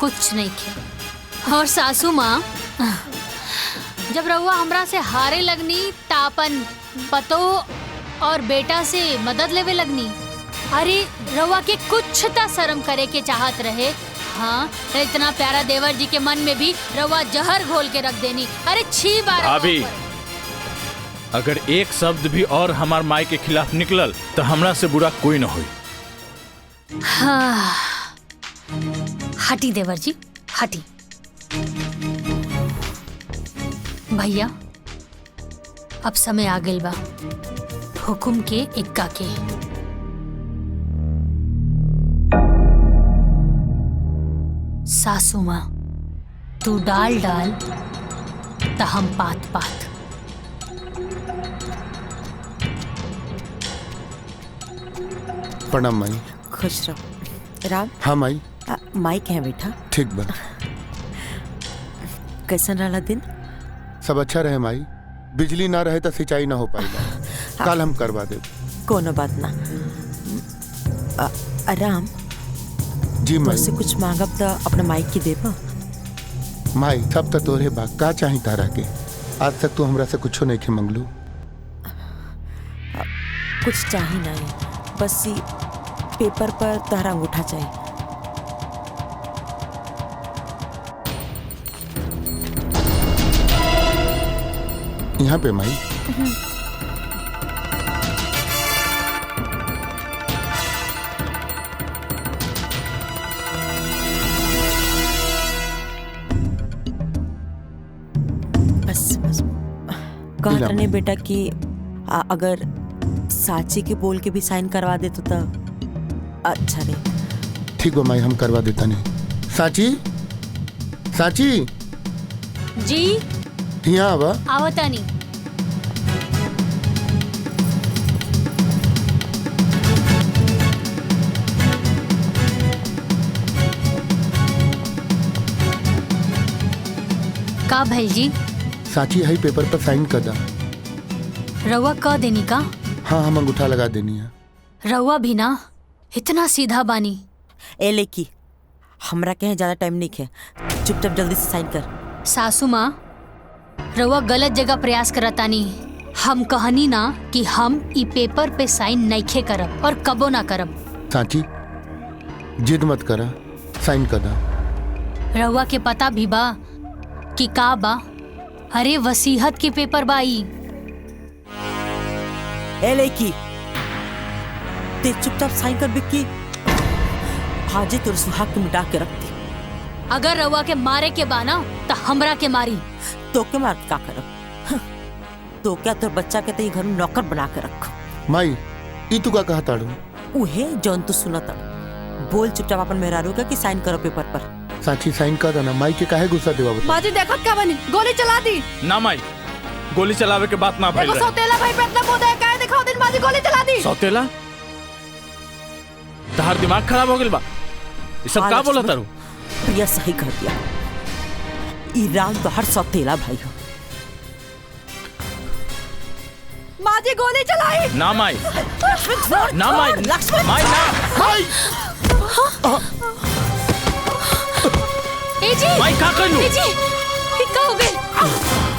कुछ नहीं के। और सासू माँ, जब रउआ हमरा से हारे लगनी तापन पतो और बेटा से मदद लेवे लगनी। अरे रउआ के कुछ ता शर्म करे के चाहत रहे। हाँ, इतना प्यारा देवर जी के मन में भी रउआ जहर घोल के रख देनी। अरे छी बार भाभी, अगर एक शब्द भी और हमार माई के खिलाफ निकलल तो हमरा से बुरा कोई न होई। हाँ, हटी देवर जी हटी। भैया, अब समय आ गइल बा हुकुम के इक्का के। सासू माँ, तू डाल डाल त हम पात पात। प्रणाम माई। खुश रहो। राम। हाँ माई। माई कहाँ बैठा? ठीक बा। कैसा रहा दिन? सब अच्छा रहे माई। बिजली ना रहे तो सिंचाई ना हो पाएगा। कल हम करवा दे। कोनो बात ना। राम जी माई। मुझसे कुछ मांगब तो अपना माई की देबा? माई सब तो तोरे बा, का चाही तारा के? आज तक तू हमरा से कुछो नहीं के मंगलू। कुछ चाही नहीं, बस ये पेपर पर तारा अंगूठा चाहिए। यहाँ पे माई। बस बस कहा ने बेटा कि अगर साची के बोल के भी साइन करवा दे तो अच्छा रहे। ठीक हो माई, हम करवा देता नहीं। साची, साची जी यहाँ आवा। आवता नहीं। का भाई जी? साची हाई पेपर पर साइन कर दा। रउआ कह देनी का? हाँ हम अंगूठा लगा देनी है। रउआ भी ना इतना सीधा बानी। ए लेकी हमरा के ज्यादा टाइम नहीं है, चुपचाप जल्दी से साइन कर। सासू माँ, रउआ गलत जगह प्रयास करतानी। हम कहनी ना कि हम ई पेपर पे साइन नइखे करब और कबो ना करब। सांची जिद मत करा, साइन कर दा। रउआ के पता भी बा कि का बा? अरे वसीहत के पेपर बा ई। ए लेकी ते चुपचाप साइन कर बिक्की, हाजे तोर सुहाग के मिटा के रखती। अगर रउआ के मारे के बा ना तो हमरा के मारी। तो के मार के का करब? तो क्या तोर बच्चा के ते घर में नौकर बना के रख। माई ई तू का कहा ताड़ू? उहे जौन तू सुनत बोल चुपचाप अपन मेहरारू के कि साइन करो पेपर पर। सांची साइन कर देना। माई के काहे गुस्सा देवा बता? माँ जी देखत क्या बनी, गोली चला दी। ना माई, गोली चलावे के बात ना भइल देखो सौतेला भाई पे इतना बोधा है, काहे दिखाओ दिन माँ जी गोली चला दी। सौतेला? तहार दिमाग खराब हो गइल बा? ये सब का बोला तारू? प्रिया सही कह दिया, ई राम तो हर सौतेला भाई हो। माँ जी गोली चलाई। ना माई, ना माई, माई ना। माई ए जी, माई का कइलू? ए जी, ये का हो गइल?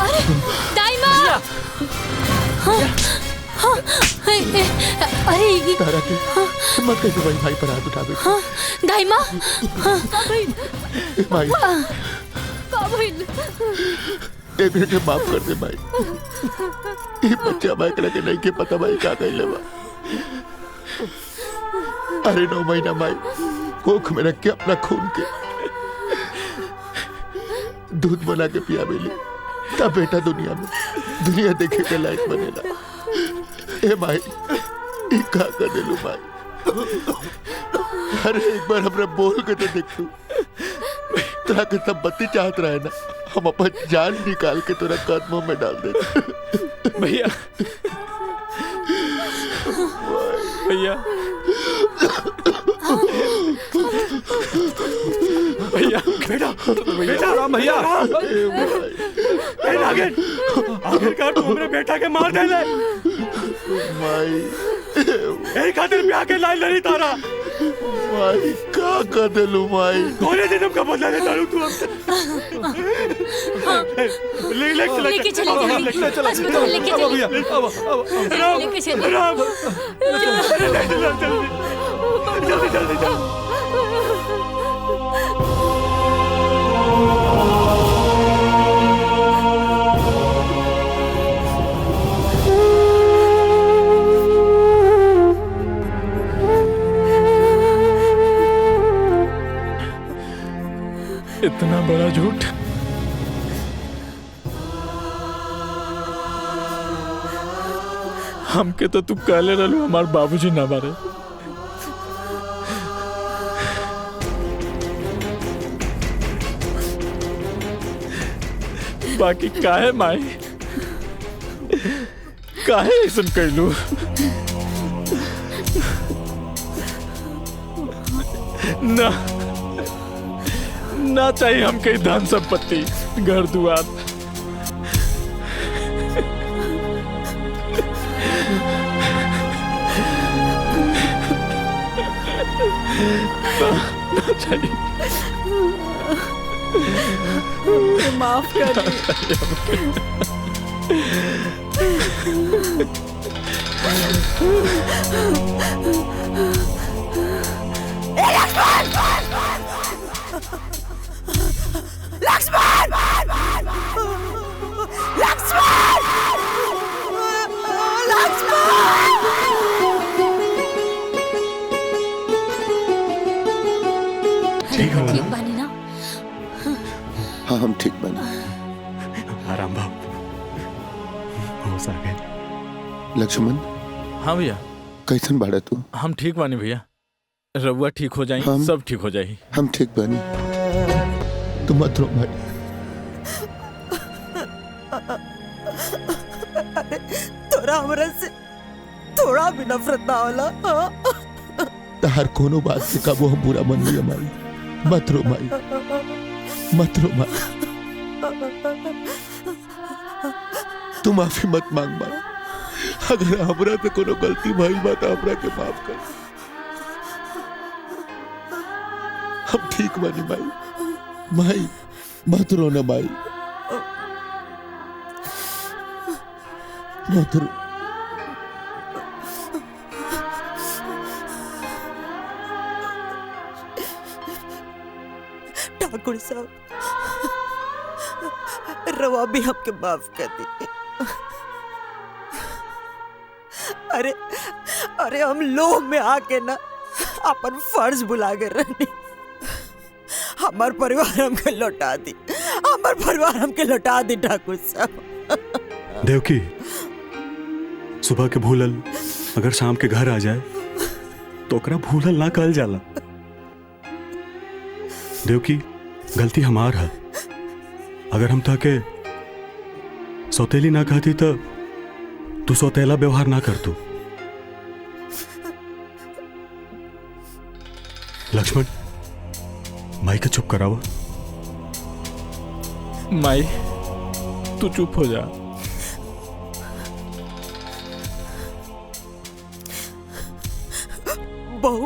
अरे दाइमा। हाँ, अरे ये तारा के मत कह भाई, भाई पर हाथ उठा दे। दाइमा। माई का भइल? एक मिनट में माफ कर दे भाई। ये बच्चा भाई करे के नहीं के पता भाई का कइले बा। अरे 9 महीना माई कोख में रख के अपना खून के दूध बना के पिया मिली, तब बेटा दुनिया देखे के लायक बनेला। ए माई ई का कर देलू माई? अरे एक बार हमरा बोल के तो देख तू, तोरा के सब बत्ती चाहत रहे ना, हम अपन जान निकाल के तोरा कदमों में डाल दे। भैया भैया भैया बेटा बेटा राम भैया आखिरकार तू हमरे बेटा के मार दे ले। माई यही खातिर ब्याह के लाइन लड़ी तारा। माई का कर देलू माई? कोने दिन का बदला ले तारू तू हमसे। लेके चले अस्पताल लेके चले। लेके चले। राम जल्दी जल्दी जल्दी। इतना बड़ा झूठ? हमके तो तू कहले रहलू हमार बाबूजी ना मारे। बाकी काहे माई, काहे ऐसन कैलू? ना ना चाहिए हमके धन संपत्ति, घर दुआर। ना चाहिए। माफ कर। लक्ष्मण! लक्ष्मण! ठीक बानी ना? हाँ हम ठीक बने। आराम भाव होश आ गए। लक्ष्मण हाँ भैया। कैसन बाड़ा तू? हम ठीक बानी भैया, रउआ ठीक हो जाई, सब ठीक हो जाई। हम ठीक बानी, तू मत रो भाई। तोरा हमरा से थोड़ा भी नफरत ना होला? हर कोनो बात से कबो हम बुरा मन नहीं हमारी। मत रो माई, मत रो माई। तू माफी मत मांग माई, अगर हमरा से कोनो गलती भइल बा तो हमरा के माफ कर। हम ठीक बानी माई। माई मत रो ना माई, मत रो। ठाकुर साहब, रवा भी हमके माफ कर दी। अरे अरे हम लोभ में आके ना अपन फर्ज भुला गए रहनी। हमार परिवार हमके लौटा दी, हमार परिवार हमके लौटा दी ठाकुर साहब। देवकी, सुबह के भूलल अगर शाम के घर आ जाए तो ओकरा भूलल ना कहल जाला। देवकी, गलती हमार है। अगर हम ताके सौतेली ना कहती तो तू सौतेला व्यवहार ना कर तू। लक्ष्मण, माई के चुप करावा। माई तू चुप हो जा। बहू,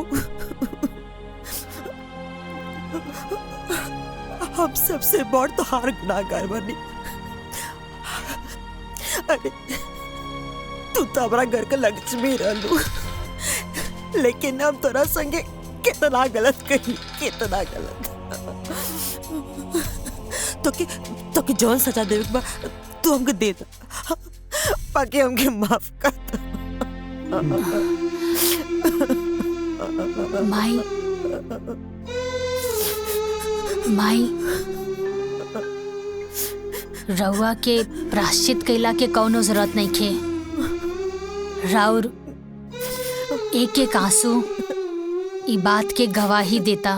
हम सबसे बड़ तो हार गुनाहगार बनी। अरे तू तो हमारा घर का लक्ष्मी रहलू, लेकिन हम तोरा संगे कितना गलत कही, कितना गलत। तो कि जौन सजा देवे बा तू हमके दे दा, बाकी हमके माफ कर दो। माई माई, रउआ के प्राश्चित कैला के कौनो जरूरत नहीं खे। राउर एक एक आंसू ई बात के गवाही देता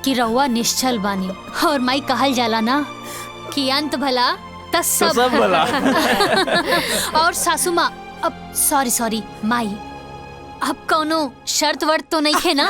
कि रउआ निश्चल बानी। और माई कहल जाला ना कि अंत भला त सब भला। और सासू माँ, अब सॉरी माई, अब कौनो शर्त वर्त तो नहीं खे ना?